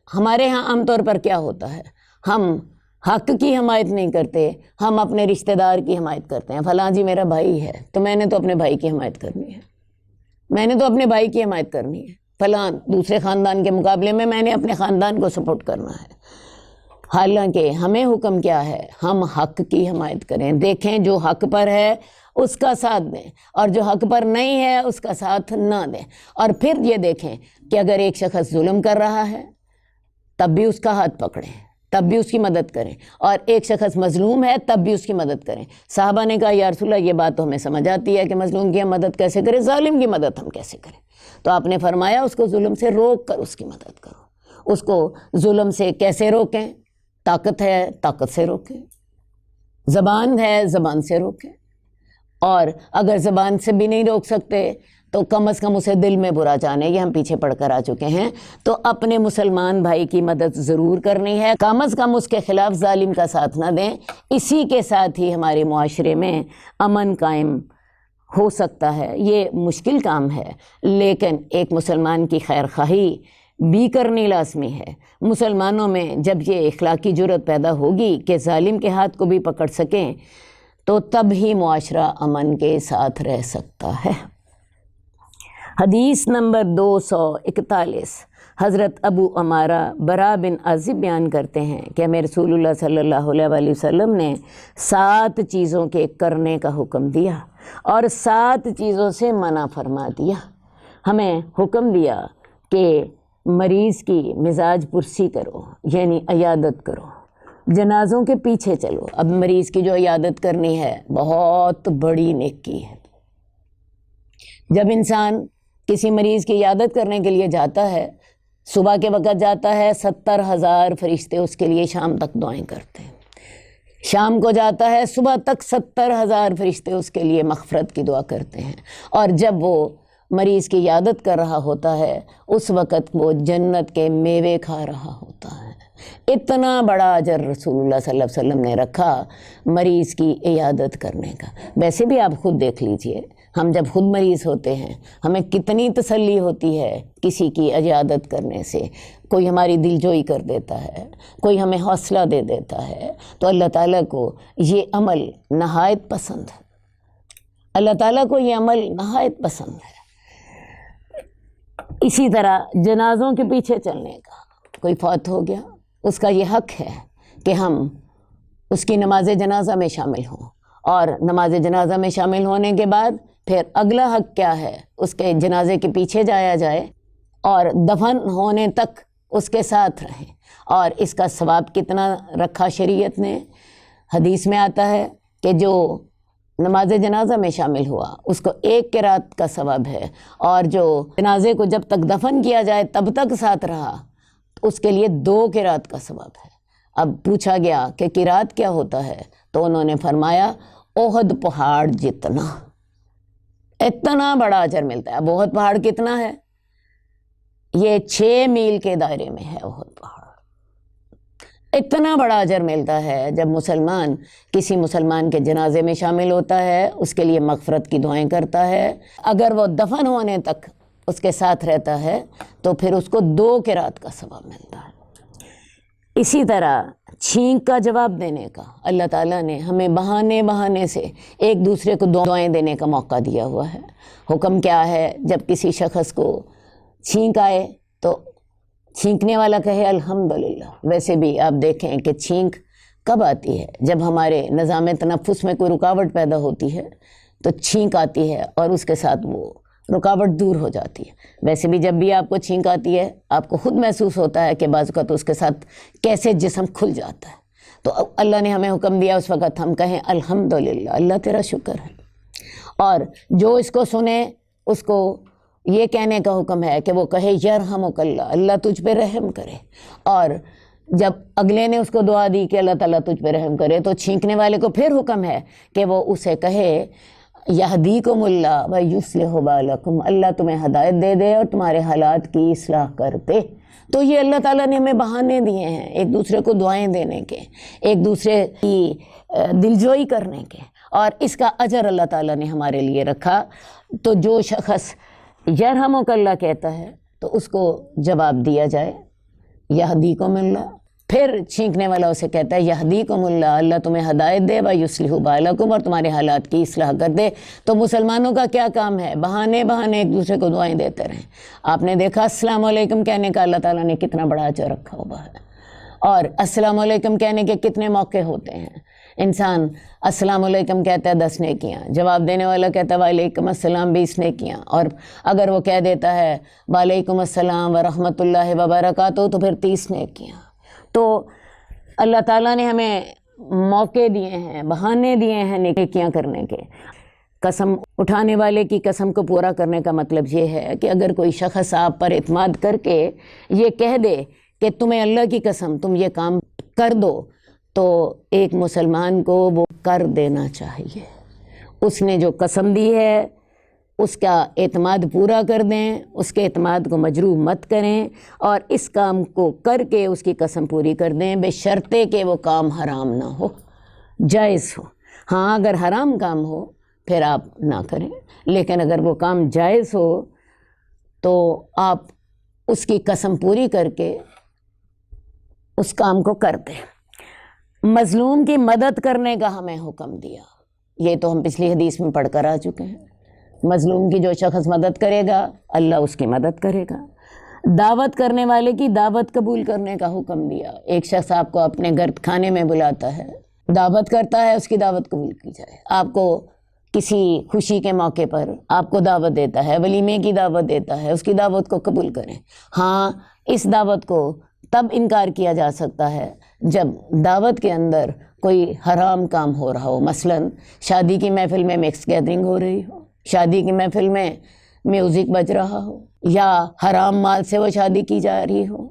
ہمارے ہاں عام طور پر کیا ہوتا ہے، ہم حق کی حمایت نہیں کرتے، ہم اپنے رشتہ دار کی حمایت کرتے ہیں۔ فلاں جی میرا بھائی ہے تو میں نے تو اپنے بھائی کی حمایت کرنی ہے، میں نے تو اپنے بھائی کی حمایت کرنی ہے، فلاں دوسرے خاندان کے مقابلے میں میں نے اپنے خاندان کو سپورٹ کرنا ہے۔ حالانکہ ہمیں حکم کیا ہے، ہم حق کی حمایت کریں، دیکھیں جو حق پر ہے اس کا ساتھ دیں اور جو حق پر نہیں ہے اس کا ساتھ نہ دیں۔ اور پھر یہ دیکھیں کہ اگر ایک شخص ظلم کر رہا ہے تب بھی اس کا ہاتھ پکڑیں، تب بھی اس کی مدد کریں، اور ایک شخص مظلوم ہے تب بھی اس کی مدد کریں۔ صحابہ نے کہا یا رسول اللہ یہ بات تو ہمیں سمجھ آتی ہے کہ مظلوم کی ہم مدد کیسے کریں، ظالم کی مدد ہم کیسے کریں؟ تو آپ نے فرمایا اس کو ظلم سے روک کر اس کی مدد کرو۔ اس کو ظلم سے کیسے روکیں؟ طاقت ہے طاقت سے روکیں، زبان ہے زبان سے روکیں، اور اگر زبان سے بھی نہیں روک سکتے تو کم از کم اسے دل میں برا جانے، یہ ہم پیچھے پڑھ کر آ چکے ہیں۔ تو اپنے مسلمان بھائی کی مدد ضرور کرنی ہے، کم از کم اس کے خلاف ظالم کا ساتھ نہ دیں۔ اسی کے ساتھ ہی ہمارے معاشرے میں امن قائم ہو سکتا ہے۔ یہ مشکل کام ہے لیکن ایک مسلمان کی خیر خواہی بھی کرنی لازمی ہے۔ مسلمانوں میں جب یہ اخلاقی جرات پیدا ہوگی کہ ظالم کے ہاتھ کو بھی پکڑ سکیں تو تب ہی معاشرہ امن کے ساتھ رہ سکتا ہے۔ حدیث نمبر 241 حضرت ابو عمارہ برا بن عازب بیان کرتے ہیں کہ ہمیں رسول اللہ صلی اللہ علیہ وسلم نے 7 چیزوں کے کرنے کا حکم دیا اور 7 چیزوں سے منع فرما دیا۔ ہمیں حکم دیا کہ مریض کی مزاج پرسی کرو، یعنی عیادت کرو، جنازوں کے پیچھے چلو۔ اب مریض کی جو عیادت کرنی ہے بہت بڑی نیکی ہے۔ جب انسان کسی مریض کی عیادت کرنے کے لیے جاتا ہے، صبح کے وقت جاتا ہے، 70,000 فرشتے اس کے لیے شام تک دعائیں کرتے ہیں۔ شام کو جاتا ہے، صبح تک 70,000 فرشتے اس کے لیے مغفرت کی دعا کرتے ہیں، اور جب وہ مریض کی عیادت کر رہا ہوتا ہے اس وقت وہ جنت کے میوے کھا رہا ہوتا ہے۔ اتنا بڑا اجر رسول اللہ صلی اللہ علیہ وسلم نے رکھا مریض کی عیادت کرنے کا۔ ویسے بھی آپ خود دیکھ لیجئے، ہم جب خود مریض ہوتے ہیں ہمیں کتنی تسلی ہوتی ہے کسی کی عیادت کرنے سے۔ کوئی ہماری دلجوئی کر دیتا ہے، کوئی ہمیں حوصلہ دے دیتا ہے، تو اللہ تعالیٰ کو یہ عمل نہایت پسند ہے، اللہ تعالیٰ کو یہ عمل نہایت پسند ہے۔ اسی طرح جنازوں کے پیچھے چلنے کا، کوئی فوت ہو گیا، اس کا یہ حق ہے کہ ہم اس کی نماز جنازہ میں شامل ہوں، اور نماز جنازہ میں شامل ہونے کے بعد پھر اگلا حق کیا ہے، اس کے جنازے کے پیچھے جایا جائے اور دفن ہونے تک اس کے ساتھ رہیں. اور اس کا ثواب کتنا رکھا شریعت نے؟ حدیث میں آتا ہے کہ جو نماز جنازہ میں شامل ہوا اس کو 1 قرات کا ثواب ہے، اور جو جنازے کو جب تک دفن کیا جائے تب تک ساتھ رہا اس کے لیے 2 قرات کا ثواب ہے. اب پوچھا گیا کہ قرات کیا ہوتا ہے، تو انہوں نے فرمایا احد پہاڑ جتنا، اتنا بڑا اجر ملتا ہے. اب احد پہاڑ کتنا ہے؟ یہ 6 میل کے دائرے میں ہے احد پہاڑ. اتنا بڑا اجر ملتا ہے جب مسلمان کسی مسلمان کے جنازے میں شامل ہوتا ہے، اس کے لیے مغفرت کی دعائیں کرتا ہے. اگر وہ دفن ہونے تک اس کے ساتھ رہتا ہے تو پھر اس کو 2 قرات کا ثواب ملتا ہے. اسی طرح چھینک کا جواب دینے کا اللہ تعالیٰ نے ہمیں بہانے سے ایک دوسرے کو دعائیں دینے کا موقع دیا ہوا ہے. حکم کیا ہے؟ جب کسی شخص کو چھینک آئے تو چھینکنے والا کہے الحمدللہ. ویسے بھی آپ دیکھیں کہ چھینک کب آتی ہے؟ جب ہمارے نظام تنفس میں کوئی رکاوٹ پیدا ہوتی ہے تو چھینک آتی ہے اور اس کے ساتھ وہ رکاوٹ دور ہو جاتی ہے. ویسے بھی جب بھی آپ کو چھینک آتی ہے آپ کو خود محسوس ہوتا ہے کہ بعض اوقات اس کے ساتھ کیسے جسم کھل جاتا ہے. تو اللہ نے ہمیں حکم دیا اس وقت ہم کہیں الحمدللہ، اللہ تیرا شکر ہے. اور جو اس کو سنے اس کو یہ کہنے کا حکم ہے کہ وہ کہے یرحمک اللہ، اللہ تجھ پہ رحم کرے. اور جب اگلے نے اس کو دعا دی کہ اللہ تعالیٰ تجھ پہ رحم کرے تو چھینکنے والے کو پھر حکم ہے کہ وہ اسے کہے یہدیکم اللہ ویصلح بالکم، اللہ تمہیں ہدایت دے دے اور تمہارے حالات کی اصلاح کر دے. تو یہ اللہ تعالیٰ نے ہمیں بہانے دیے ہیں ایک دوسرے کو دعائیں دینے کے، ایک دوسرے کی دلجوئی کرنے کے، اور اس کا اجر اللہ تعالیٰ نے ہمارے لیے رکھا. تو جو شخص یرحمک اللہ کہتا ہے تو اس کو جواب دیا جائے یہدیکم اللہ. پھر چھینکنے والا اسے کہتا ہے یہدیکم اللہ، اللہ تمہیں ہدایت دے ویصلح بالکم، اور تمہارے حالات کی اصلاح کر دے. تو مسلمانوں کا کیا کام ہے؟ بہانے ایک دوسرے کو دعائیں دیتے رہیں. آپ نے دیکھا السلام علیکم کہنے کا اللہ تعالیٰ نے کتنا بڑا اجر رکھا ہوا ہے، اور السلام علیکم کہنے کے کتنے موقع ہوتے ہیں. انسان السلام علیکم کہتا ہے 10 نیکیاں، جواب دینے والا کہتا ہے وعلیکم السلام 20 نیکیاں، اور اگر وہ کہہ دیتا ہے وعلیکم السلام ورحمۃ اللہ وبرکاتہ تو پھر 30 نیکیاں. تو اللہ تعالیٰ نے ہمیں موقع دیے ہیں، بہانے دیے ہیں نیکیاں کرنے کے. قسم اٹھانے والے کی قسم کو پورا کرنے کا مطلب یہ ہے کہ اگر کوئی شخص آپ پر اعتماد کر کے یہ کہہ دے کہ تمہیں اللہ کی قسم تم یہ کام کر دو، تو ایک مسلمان کو وہ کر دینا چاہیے. اس نے جو قسم دی ہے اس کا اعتماد پورا کر دیں، اس کے اعتماد کو مجروح مت کریں، اور اس کام کو کر کے اس کی قسم پوری کر دیں، بشرطے کہ وہ کام حرام نہ ہو، جائز ہو. ہاں اگر حرام کام ہو پھر آپ نہ کریں، لیکن اگر وہ کام جائز ہو تو آپ اس کی قسم پوری کر کے اس کام کو کر دیں. مظلوم کی مدد کرنے کا ہمیں حکم دیا، یہ تو ہم پچھلی حدیث میں پڑھ کر آ چکے ہیں. مظلوم کی جو شخص مدد کرے گا اللہ اس کی مدد کرے گا. دعوت کرنے والے کی دعوت قبول کرنے کا حکم دیا. ایک شخص آپ کو اپنے گھر کھانے میں بلاتا ہے، دعوت کرتا ہے، اس کی دعوت قبول کی جائے. آپ کو کسی خوشی کے موقع پر آپ کو دعوت دیتا ہے، ولیمے کی دعوت دیتا ہے، اس کی دعوت کو قبول کریں. ہاں اس دعوت کو تب انکار کیا جا سکتا ہے جب دعوت کے اندر کوئی حرام کام ہو رہا ہو. مثلا شادی کی محفل میں مکس گیدرنگ ہو رہی ہو، شادی کی محفل میں میوزک بج رہا ہو، یا حرام مال سے وہ شادی کی جا رہی ہو.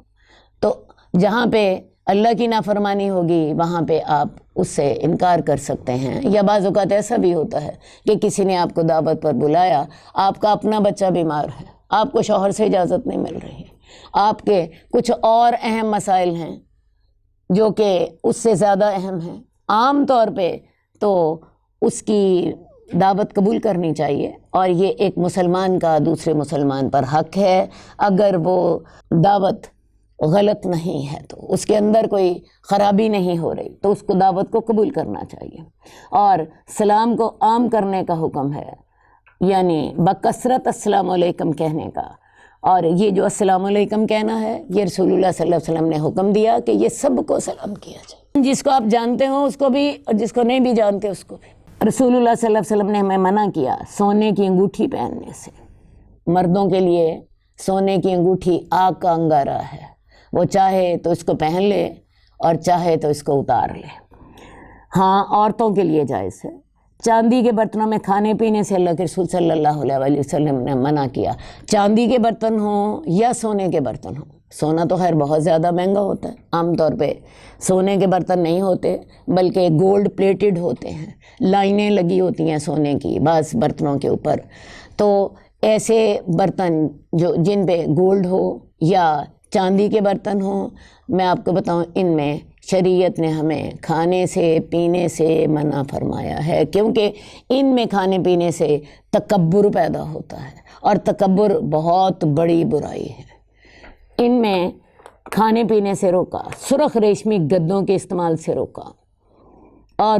تو جہاں پہ اللہ کی نافرمانی ہوگی وہاں پہ آپ اس سے انکار کر سکتے ہیں. یا بعض اوقات ایسا بھی ہوتا ہے کہ کسی نے آپ کو دعوت پر بلایا، آپ کا اپنا بچہ بیمار ہے، آپ کو شوہر سے اجازت نہیں مل رہی، آپ کے کچھ اور اہم مسائل ہیں جو کہ اس سے زیادہ اہم ہیں. عام طور پہ تو اس کی دعوت قبول کرنی چاہیے، اور یہ ایک مسلمان کا دوسرے مسلمان پر حق ہے. اگر وہ دعوت غلط نہیں ہے تو اس کے اندر کوئی خرابی نہیں ہو رہی تو اس کو دعوت کو قبول کرنا چاہیے. اور سلام کو عام کرنے کا حکم ہے، یعنی بکثرت السلام علیکم کہنے کا. اور یہ جو السلام علیکم کہنا ہے یہ رسول اللہ صلی اللہ علیہ وسلم نے حکم دیا کہ یہ سب کو سلام کیا جائے، جس کو آپ جانتے ہو اس کو بھی اور جس کو نہیں بھی جانتے اس کو بھی. رسول اللہ صلی اللہ علیہ وسلم نے ہمیں منع کیا سونے کی انگوٹھی پہننے سے. مردوں کے لیے سونے کی انگوٹھی آگ کا انگارہ ہے، وہ چاہے تو اس کو پہن لے اور چاہے تو اس کو اتار لے۔ ہاں، عورتوں کے لیے جائز ہے۔ چاندی کے برتنوں میں کھانے پینے سے اللہ کے رسول صلی اللہ علیہ وسلم نے منع کیا، چاندی کے برتن ہوں یا سونے کے برتن ہوں۔ سونا تو خیر بہت زیادہ مہنگا ہوتا ہے، عام طور پہ سونے کے برتن نہیں ہوتے بلکہ گولڈ پلیٹڈ ہوتے ہیں، لائنیں لگی ہوتی ہیں سونے کی بعض برتنوں کے اوپر۔ تو ایسے برتن جن پہ گولڈ ہو یا چاندی کے برتن ہوں، میں آپ کو بتاؤں ان میں شریعت نے ہمیں کھانے سے پینے سے منع فرمایا ہے، کیونکہ ان میں کھانے پینے سے تکبر پیدا ہوتا ہے، اور تکبر بہت بڑی برائی ہے۔ ان میں کھانے پینے سے روکا، سرخ ریشمی گدوں کے استعمال سے روکا، اور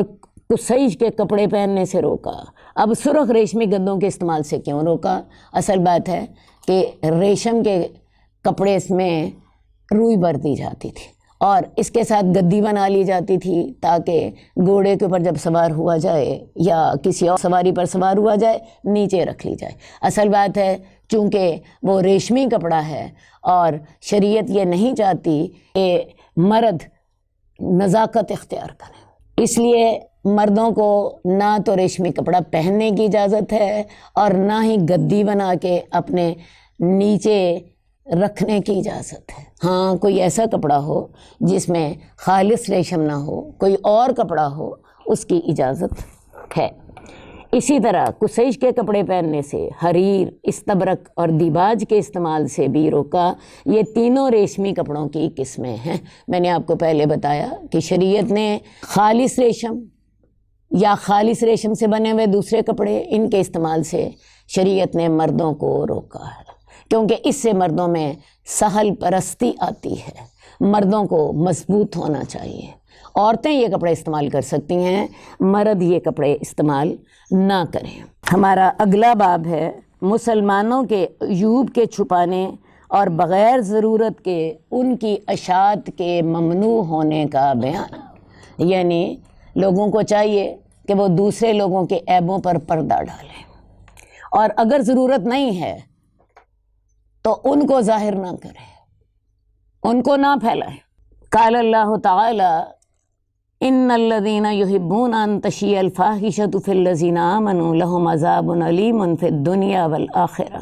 کسیج کے کپڑے پہننے سے روکا۔ اب سرخ ریشمی گدوں کے استعمال سے کیوں روکا؟ اصل بات ہے کہ ریشم کے کپڑے اس میں روئی برتی جاتی تھی اور اس کے ساتھ گدی بنا لی جاتی تھی تاکہ گھوڑے کے اوپر جب سوار ہوا جائے یا کسی اور سواری پر سوار ہوا جائے نیچے رکھ لی جائے۔ اصل بات ہے چونکہ وہ ریشمی کپڑا ہے اور شریعت یہ نہیں چاہتی کہ مرد نزاکت اختیار کریں، اس لیے مردوں کو نہ تو ریشمی کپڑا پہننے کی اجازت ہے اور نہ ہی گدی بنا کے اپنے نیچے رکھنے کی اجازت ہے۔ ہاں، کوئی ایسا کپڑا ہو جس میں خالص ریشم نہ ہو، کوئی اور کپڑا ہو، اس کی اجازت ہے۔ اسی طرح کسیج کے کپڑے پہننے سے، حریر، استبرق اور دیباج کے استعمال سے بھی روکا۔ یہ تینوں ریشمی کپڑوں کی قسمیں ہیں۔ میں نے آپ کو پہلے بتایا کہ شریعت نے خالص ریشم یا خالص ریشم سے بنے ہوئے دوسرے کپڑے، ان کے استعمال سے شریعت نے مردوں کو روکا ہے، کیونکہ اس سے مردوں میں سہل پرستی آتی ہے۔ مردوں کو مضبوط ہونا چاہیے۔ عورتیں یہ کپڑے استعمال کر سکتی ہیں، مرد یہ کپڑے استعمال نہ کریں۔ ہمارا اگلا باب ہے مسلمانوں کے عیوب کے چھپانے اور بغیر ضرورت کے ان کی اشاعت کے ممنوع ہونے کا بیان۔ یعنی لوگوں کو چاہیے کہ وہ دوسرے لوگوں کے عیبوں پر پردہ ڈالیں، اور اگر ضرورت نہیں ہے تو ان کو ظاہر نہ کریں، ان کو نہ پھیلائیں۔ قال اللہ تعالی ان الذین یحبون ان تشیع الفاحشۃ فی الذین آمنوا لہم عذاب علیم فی الدنیا والآخرہ۔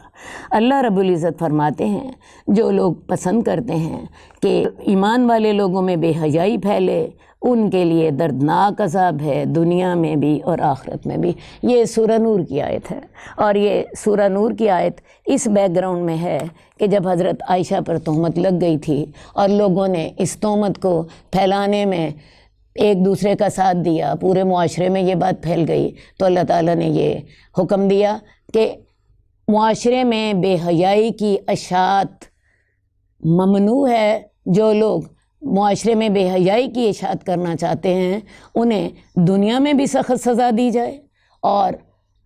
اللہ رب العزت فرماتے ہیں جو لوگ پسند کرتے ہیں کہ ایمان والے لوگوں میں بے حیائی پھیلے، ان کے لیے دردناک عذاب ہے دنیا میں بھی اور آخرت میں بھی۔ یہ سورہ نور کی آیت ہے، اور یہ سورہ نور کی آیت اس بیک گراؤنڈ میں ہے کہ جب حضرت عائشہ پر تہمت لگ گئی تھی اور لوگوں نے اس تہمت کو پھیلانے میں ایک دوسرے کا ساتھ دیا، پورے معاشرے میں یہ بات پھیل گئی، تو اللہ تعالیٰ نے یہ حکم دیا کہ معاشرے میں بے حیائی کی اشاعت ممنوع ہے۔ جو لوگ معاشرے میں بے حیائی کی اشاعت کرنا چاہتے ہیں انہیں دنیا میں بھی سخت سزا دی جائے، اور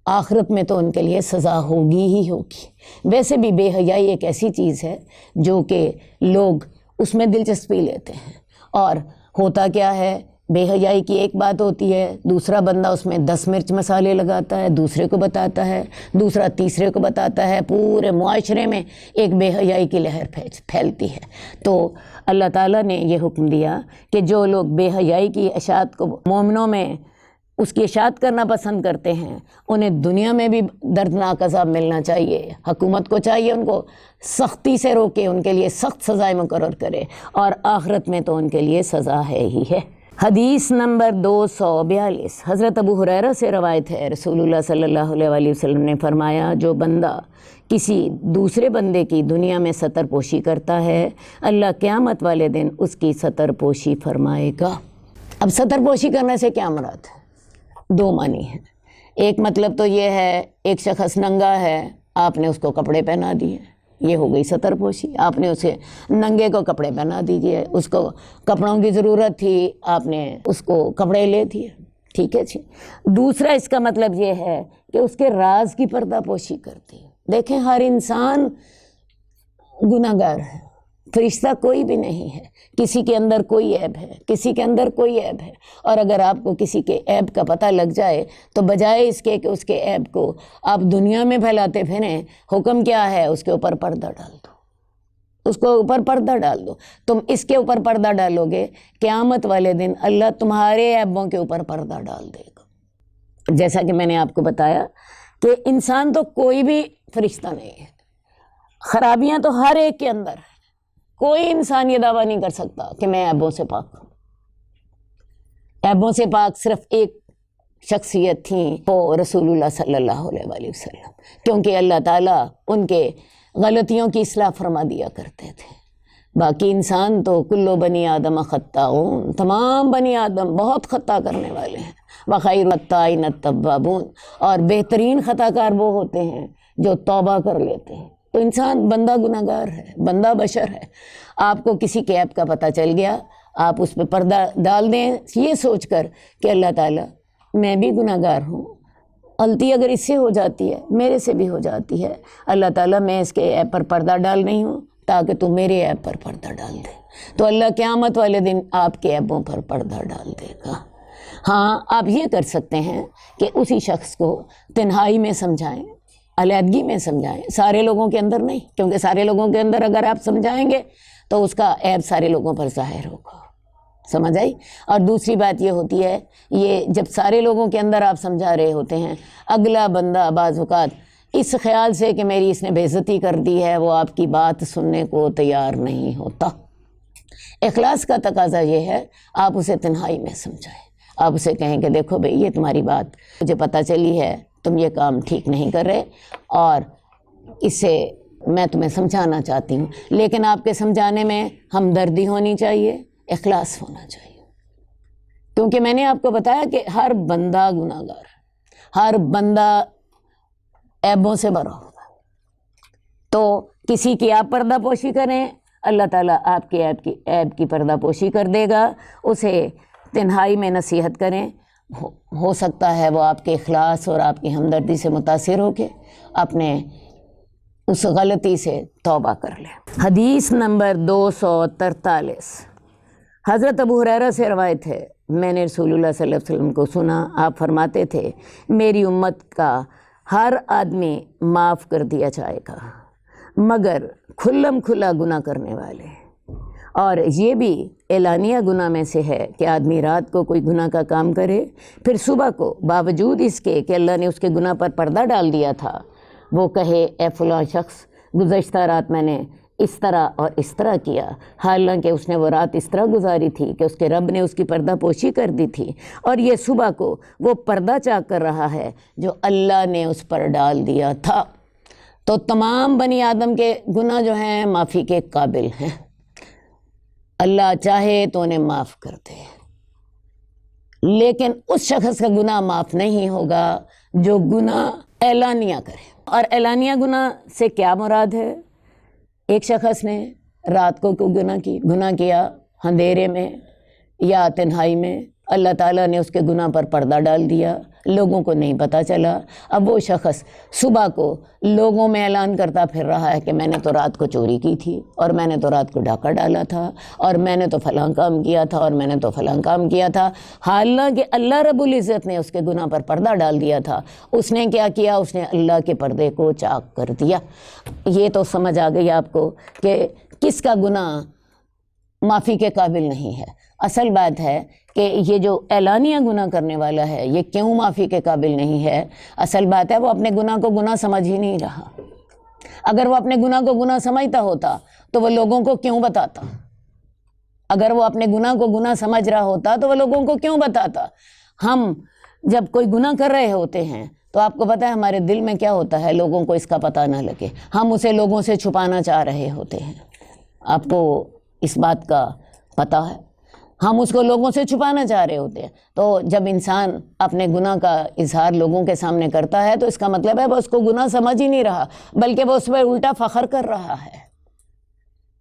آخرت میں تو ان کے لیے سزا ہوگی ہی ہوگی۔ ویسے بھی بے حیائی ایک ایسی چیز ہے جو کہ لوگ اس میں دلچسپی لیتے ہیں، اور ہوتا کیا ہے، بے حیائی کی ایک بات ہوتی ہے، دوسرا بندہ اس میں 10 مرچ مسالے لگاتا ہے، دوسرے کو بتاتا ہے، دوسرا تیسرے کو بتاتا ہے، پورے معاشرے میں ایک بے حیائی کی لہر پھیلتی ہے۔ تو اللہ تعالیٰ نے یہ حکم دیا کہ جو لوگ بے حیائی کی اشاعت کو مومنوں میں اس کی اشاعت کرنا پسند کرتے ہیں انہیں دنیا میں بھی دردناک عذاب ملنا چاہیے۔ حکومت کو چاہیے ان کو سختی سے روکے، ان کے لیے سخت سزائیں مقرر کرے، اور آخرت میں تو ان کے لیے سزا ہے ہی ہے۔ حدیث نمبر 242 حضرت ابو ہریرہ سے روایت ہے، رسول اللہ صلی اللہ علیہ وسلم نے فرمایا جو بندہ کسی دوسرے بندے کی دنیا میں ستر پوشی کرتا ہے اللہ قیامت والے دن اس کی ستر پوشی فرمائے گا۔ اب ستر پوشی کرنے سے کیا مراد ہے؟ 2 معنی ہیں۔ ایک مطلب تو یہ ہے ایک شخص ننگا ہے، آپ نے اس کو کپڑے پہنا دیے، یہ ہو گئی ستر پوشی۔ آپ نے اسے ننگے کو کپڑے پہنا دیجئے، اس کو کپڑوں کی ضرورت تھی، آپ نے اس کو کپڑے لے دیے، ٹھیک ہے جی۔ دوسرا اس کا مطلب یہ ہے کہ اس کے راز کی پردہ پوشی کرتی ہے۔ دیکھیں ہر انسان گناہ گار ہے، فرشتہ کوئی بھی نہیں ہے، کسی کے اندر کوئی عیب ہے، کسی کے اندر کوئی عیب ہے، اور اگر آپ کو کسی کے عیب کا پتہ لگ جائے تو بجائے اس کے کہ اس کے عیب کو آپ دنیا میں پھیلاتے پھریں، حکم کیا ہے اس کے اوپر پردہ ڈال دو۔ اس کو اوپر پردہ ڈال دو. تم اس کے اوپر پردہ ڈالو گے، قیامت والے دن اللہ تمہارے عیبوں کے اوپر پردہ ڈال دے گا. جیسا کہ میں نے آپ کو بتایا کہ انسان تو کوئی بھی فرشتہ نہیں ہے، خرابیاں تو ہر ایک کے اندر ہیں. کوئی انسان یہ دعویٰ نہیں کر سکتا کہ میں عیبوں سے پاک ہوں. عیبوں سے پاک صرف ایک شخصیت تھیں، وہ رسول اللہ صلی اللہ علیہ وآلہ وسلم، کیونکہ اللہ تعالیٰ ان کے غلطیوں کی اصلاح فرما دیا کرتے تھے. باقی انسان تو کلو بنی آدم خطاؤن، تمام بنی آدم بہت خطا کرنے والے ہیں. وخیر الخطائین التوابون، اور بہترین خطا کار وہ ہوتے ہیں جو توبہ کر لیتے ہیں. تو انسان بندہ گناہ گار ہے، بندہ بشر ہے. آپ کو کسی کے عیب کا پتہ چل گیا، آپ اس پہ پردہ ڈال دیں یہ سوچ کر کہ اللہ تعالیٰ میں بھی گناہ گار ہوں، غلطی اگر اس سے ہو جاتی ہے میرے سے بھی ہو جاتی ہے، اللہ تعالیٰ میں اس کے عیب پر پردہ ڈال رہی ہوں تاکہ تو میرے عیب پر پردہ ڈال دے. تو اللہ قیامت والے دن آپ کے عیبوں پر پردہ ڈال دے گا. ہاں آپ یہ کر سکتے ہیں کہ اسی شخص کو تنہائی میں سمجھائیں، علیحدگی میں سمجھائیں، سارے لوگوں کے اندر نہیں، کیونکہ سارے لوگوں کے اندر اگر آپ سمجھائیں گے تو اس کا عیب سارے لوگوں پر ظاہر ہوگا. سمجھ آئی؟ اور دوسری بات یہ ہوتی ہے، یہ جب سارے لوگوں کے اندر آپ سمجھا رہے ہوتے ہیں، اگلا بندہ بعض اوقات اس خیال سے کہ میری اس نے بے عزتی کر دی ہے، وہ آپ کی بات سننے کو تیار نہیں ہوتا. اخلاص کا تقاضا یہ ہے آپ اسے تنہائی میں سمجھائیں. آپ اسے کہیں کہ دیکھو بھئی یہ تمہاری بات مجھے پتہ چلی ہے، تم یہ کام ٹھیک نہیں کر رہے اور اسے میں تمہیں سمجھانا چاہتی ہوں، لیکن آپ کے سمجھانے میں ہمدردی ہونی چاہیے، اخلاص ہونا چاہیے. کیونکہ میں نے آپ کو بتایا کہ ہر بندہ گناہ گار ہے، ہر بندہ عیبوں سے بھرا ہوگا. تو کسی کی آپ پردہ پوشی کریں، اللہ تعالیٰ آپ کے عیب کی پردہ پوشی کر دے گا. اسے تنہائی میں نصیحت کریں، ہو سکتا ہے وہ آپ کے اخلاص اور آپ کی ہمدردی سے متاثر ہو کے اپنے اس غلطی سے توبہ کر لیں. حدیث نمبر 243 حضرت ابو ہریرہ سے روایت ہے، میں نے رسول اللہ صلی اللہ علیہ وسلم کو سنا، آپ فرماتے تھے میری امت کا ہر آدمی معاف کر دیا جائے گا مگر کھلم کھلا گناہ کرنے والے. اور یہ بھی اعلانیہ گناہ میں سے ہے کہ آدمی رات کو کوئی گناہ کا کام کرے، پھر صبح کو باوجود اس کے کہ اللہ نے اس کے گناہ پر پردہ ڈال دیا تھا وہ کہے اے فلاں شخص گزشتہ رات میں نے اس طرح اور اس طرح کیا، حالانکہ اس نے وہ رات اس طرح گزاری تھی کہ اس کے رب نے اس کی پردہ پوشی کر دی تھی، اور یہ صبح کو وہ پردہ چاک کر رہا ہے جو اللہ نے اس پر ڈال دیا تھا. تو تمام بنی آدم کے گناہ جو ہیں معافی کے قابل ہیں. اللہ چاہے تو انہیں معاف کر دے، لیکن اس شخص کا گناہ معاف نہیں ہوگا جو گناہ اعلانیہ کرے. اور اعلانیہ گناہ سے کیا مراد ہے؟ ایک شخص نے رات کو کوئی گناہ کیا اندھیرے میں یا تنہائی میں، اللہ تعالیٰ نے اس کے گناہ پر پردہ ڈال دیا، لوگوں کو نہیں پتہ چلا. اب وہ شخص صبح کو لوگوں میں اعلان کرتا پھر رہا ہے کہ میں نے تو رات کو چوری کی تھی، اور میں نے تو رات کو ڈاکہ ڈالا تھا، اور میں نے تو فلاں کام کیا تھا، اور میں نے تو فلاں کام کیا تھا، حالانکہ اللہ رب العزت نے اس کے گناہ پر پردہ ڈال دیا تھا. اس نے کیا کیا؟ اس نے اللہ کے پردے کو چاک کر دیا. یہ تو سمجھ آ گئی آپ کو کہ کس کا گناہ معافی کے قابل نہیں ہے. اصل بات ہے کہ یہ جو اعلانیہ گناہ کرنے والا ہے یہ کیوں معافی کے قابل نہیں ہے؟ اصل بات ہے وہ اپنے گناہ کو گناہ سمجھ ہی نہیں رہا. اگر وہ اپنے گناہ کو گناہ سمجھتا ہوتا تو وہ لوگوں کو کیوں بتاتا؟ اگر وہ اپنے گناہ کو گناہ سمجھ رہا ہوتا تو وہ لوگوں کو کیوں بتاتا؟ ہم جب کوئی گناہ کر رہے ہوتے ہیں تو آپ کو پتہ ہے ہمارے دل میں کیا ہوتا ہے؟ لوگوں کو اس کا پتہ نہ لگے، ہم اسے لوگوں سے چھپانا چاہ رہے ہوتے ہیں. آپ کو اس بات کا پتہ ہے، ہم اس کو لوگوں سے چھپانا چاہ رہے ہوتے ہیں. تو جب انسان اپنے گناہ کا اظہار لوگوں کے سامنے کرتا ہے تو اس کا مطلب ہے وہ اس کو گناہ سمجھ ہی نہیں رہا، بلکہ وہ اس پہ الٹا فخر کر رہا ہے.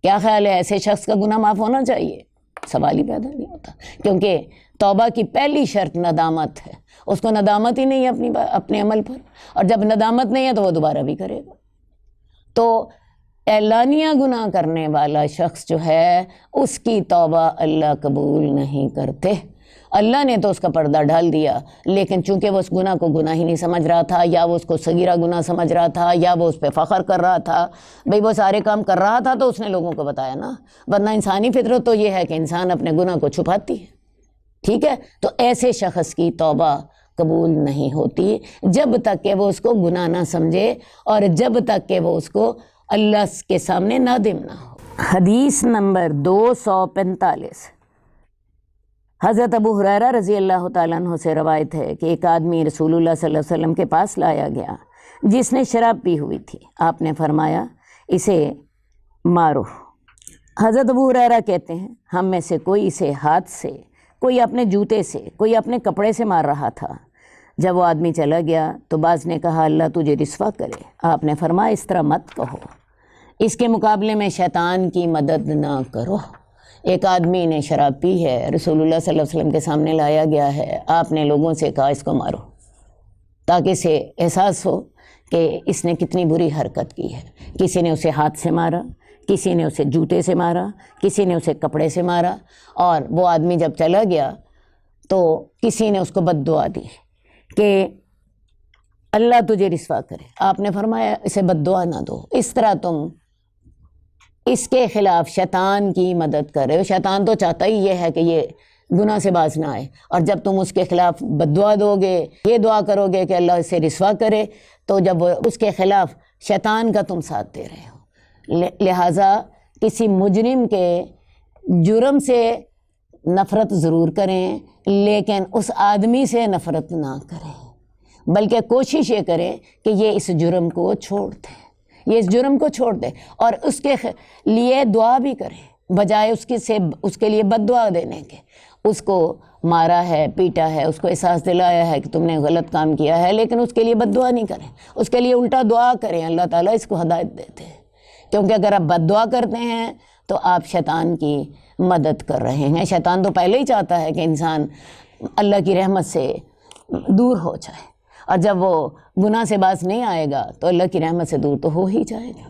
کیا خیال ہے ایسے شخص کا گناہ معاف ہونا چاہیے؟ سوال ہی پیدا نہیں ہوتا، کیونکہ توبہ کی پہلی شرط ندامت ہے. اس کو ندامت ہی نہیں ہے اپنے عمل پر، اور جب ندامت نہیں ہے تو وہ دوبارہ بھی کرے گا. تو اعلانیہ گناہ کرنے والا شخص جو ہے اس کی توبہ اللہ قبول نہیں کرتے. اللہ نے تو اس کا پردہ ڈال دیا، لیکن چونکہ وہ اس گناہ کو گناہ ہی نہیں سمجھ رہا تھا، یا وہ اس کو صغیرہ گناہ سمجھ رہا تھا، یا وہ اس پہ فخر کر رہا تھا، بھئی وہ سارے کام کر رہا تھا تو اس نے لوگوں کو بتایا نا، ورنہ انسانی فطرت تو یہ ہے کہ انسان اپنے گناہ کو چھپاتی ہے، ٹھیک ہے؟ تو ایسے شخص کی توبہ قبول نہیں ہوتی جب تک کہ وہ اس کو گناہ نہ سمجھے، اور جب تک کہ وہ اس کو اللہ کے سامنے نادم نہ ہو۔ حدیث نمبر 245، حضرت ابو ہریرہ رضی اللہ تعالیٰ عنہ سے روایت ہے کہ ایک آدمی رسول اللہ صلی اللہ علیہ وسلم کے پاس لایا گیا جس نے شراب پی ہوئی تھی۔ آپ نے فرمایا اسے مارو۔ حضرت ابو ہریرہ کہتے ہیں ہم میں سے کوئی اسے ہاتھ سے، کوئی اپنے جوتے سے، کوئی اپنے کپڑے سے مار رہا تھا۔ جب وہ آدمی چلا گیا تو بعض نے کہا اللہ تجھے رسوا کرے۔ آپ نے فرمایا اس طرح مت کہو، اس کے مقابلے میں شیطان کی مدد نہ کرو۔ ایک آدمی نے شراب پی ہے، رسول اللہ صلی اللہ علیہ وسلم کے سامنے لایا گیا ہے، آپ نے لوگوں سے کہا اس کو مارو، تاکہ اسے احساس ہو کہ اس نے کتنی بری حرکت کی ہے۔ کسی نے اسے ہاتھ سے مارا، کسی نے اسے جوتے سے مارا، کسی نے اسے کپڑے سے مارا، اور وہ آدمی جب چلا گیا تو کسی نے اس کو بد دعا دی کہ اللہ تجھے رسوا کرے۔ آپ نے فرمایا اسے بد دعا نہ دو، اس طرح تم اس کے خلاف شیطان کی مدد کر رہے ہو۔ شیطان تو چاہتا ہی یہ ہے کہ یہ گناہ سے باز نہ آئے، اور جب تم اس کے خلاف بد دعا دو گے، یہ دعا کرو گے کہ اللہ اسے رسوا کرے، تو جب وہ اس کے خلاف شیطان کا تم ساتھ دے رہے ہو۔ لہٰذا کسی مجرم کے جرم سے نفرت ضرور کریں، لیکن اس آدمی سے نفرت نہ کریں، بلکہ کوشش یہ کریں کہ یہ اس جرم کو چھوڑ دے، یہ اس جرم کو چھوڑ دے، اور اس کے لیے دعا بھی کریں، بجائے اس کے لیے بد دعا دینے کے۔ اس کو مارا ہے، پیٹا ہے، اس کو احساس دلایا ہے کہ تم نے غلط کام کیا ہے، لیکن اس کے لیے بد دعا نہیں کریں، اس کے لیے الٹا دعا کریں، اللہ تعالیٰ اس کو ہدایت دیتے ہیں۔ کیونکہ اگر آپ بد دعا کرتے ہیں تو آپ شیطان کی مدد کر رہے ہیں۔ شیطان تو پہلے ہی چاہتا ہے کہ انسان اللہ کی رحمت سے دور ہو جائے، اور جب وہ گناہ سے باز نہیں آئے گا تو اللہ کی رحمت سے دور تو ہو ہی جائے گا۔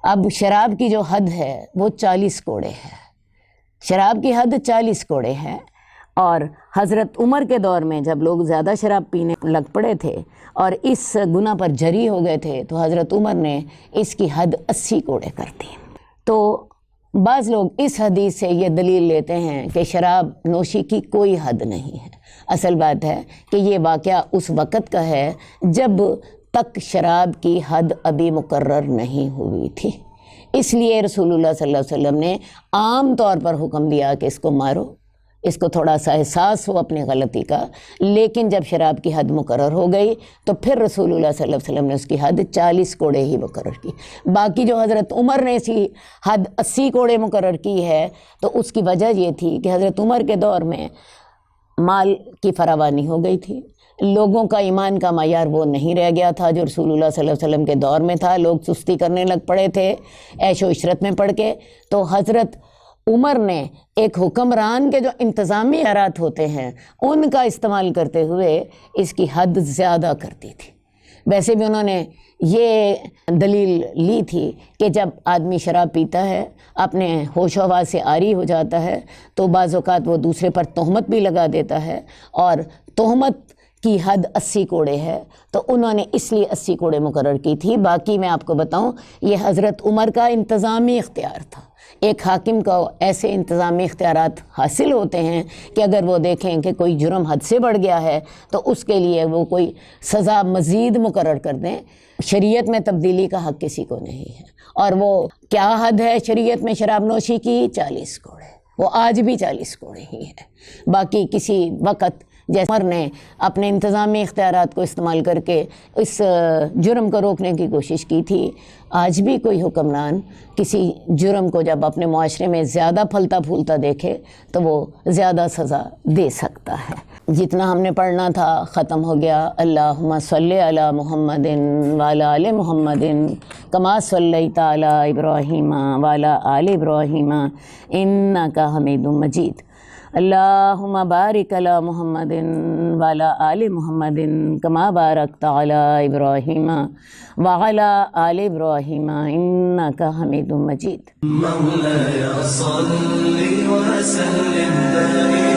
اب شراب کی جو حد ہے وہ 40 کوڑے ہے، شراب کی حد 40 کوڑے ہے، اور حضرت عمر کے دور میں جب لوگ زیادہ شراب پینے لگ پڑے تھے اور اس گناہ پر جری ہو گئے تھے تو حضرت عمر نے اس کی حد 80 کوڑے کر دی۔ تو بعض لوگ اس حدیث سے یہ دلیل لیتے ہیں کہ شراب نوشی کی کوئی حد نہیں ہے۔ اصل بات ہے کہ یہ واقعہ اس وقت کا ہے جب تک شراب کی حد ابھی مقرر نہیں ہوئی تھی، اس لیے رسول اللہ صلی اللہ علیہ وسلم نے عام طور پر حکم دیا کہ اس کو مارو، اس کو تھوڑا سا احساس ہو اپنی غلطی کا۔ لیکن جب شراب کی حد مقرر ہو گئی تو پھر رسول اللہ صلی اللہ علیہ وسلم نے اس کی حد 40 کوڑے ہی مقرر کی۔ باقی جو حضرت عمر نے اسی حد 80 کوڑے مقرر کی ہے، تو اس کی وجہ یہ تھی کہ حضرت عمر کے دور میں مال کی فراوانی ہو گئی تھی، لوگوں کا ایمان کا معیار وہ نہیں رہ گیا تھا جو رسول اللہ صلی اللہ علیہ وسلم کے دور میں تھا، لوگ سستی کرنے لگ پڑے تھے عیش و عشرت میں پڑ کے۔ تو حضرت عمر نے ایک حکمران کے جو انتظامی اختیارات ہوتے ہیں ان کا استعمال کرتے ہوئے اس کی حد زیادہ کر دی تھی۔ ویسے بھی انہوں نے یہ دلیل لی تھی کہ جب آدمی شراب پیتا ہے، اپنے ہوش و حواس سے عاری ہو جاتا ہے، تو بعض اوقات وہ دوسرے پر تہمت بھی لگا دیتا ہے، اور تہمت کی حد 80 کوڑے ہے، تو انہوں نے اس لیے 80 کوڑے مقرر کی تھی۔ باقی میں آپ کو بتاؤں یہ حضرت عمر کا انتظامی اختیار تھا۔ ایک حاکم کو ایسے انتظامی اختیارات حاصل ہوتے ہیں کہ اگر وہ دیکھیں کہ کوئی جرم حد سے بڑھ گیا ہے تو اس کے لیے وہ کوئی سزا مزید مقرر کر دیں۔ شریعت میں تبدیلی کا حق کسی کو نہیں ہے، اور وہ کیا حد ہے شریعت میں شراب نوشی کی؟ 40 کوڑے، وہ آج بھی 40 کوڑے ہی ہے۔ باقی کسی وقت جیسے عمر نے اپنے انتظامی اختیارات کو استعمال کر کے اس جرم کو روکنے کی کوشش کی تھی، آج بھی کوئی حکمران کسی جرم کو جب اپنے معاشرے میں زیادہ پھلتا پھولتا دیکھے تو وہ زیادہ سزا دے سکتا ہے۔ جتنا ہم نے پڑھنا تھا ختم ہو گیا۔ اللہم صلی علی محمد وعلی آل محمد کما صلیت علی ابراہیم وعلی آل ابراہیم انک حمید مجید۔ اللہم بارک علی محمد وعلی آل محمد کما بارکت علی ابراہیم وعلی آل ابراہیم انک حمید مجید۔ مولاي صل وسلم دائما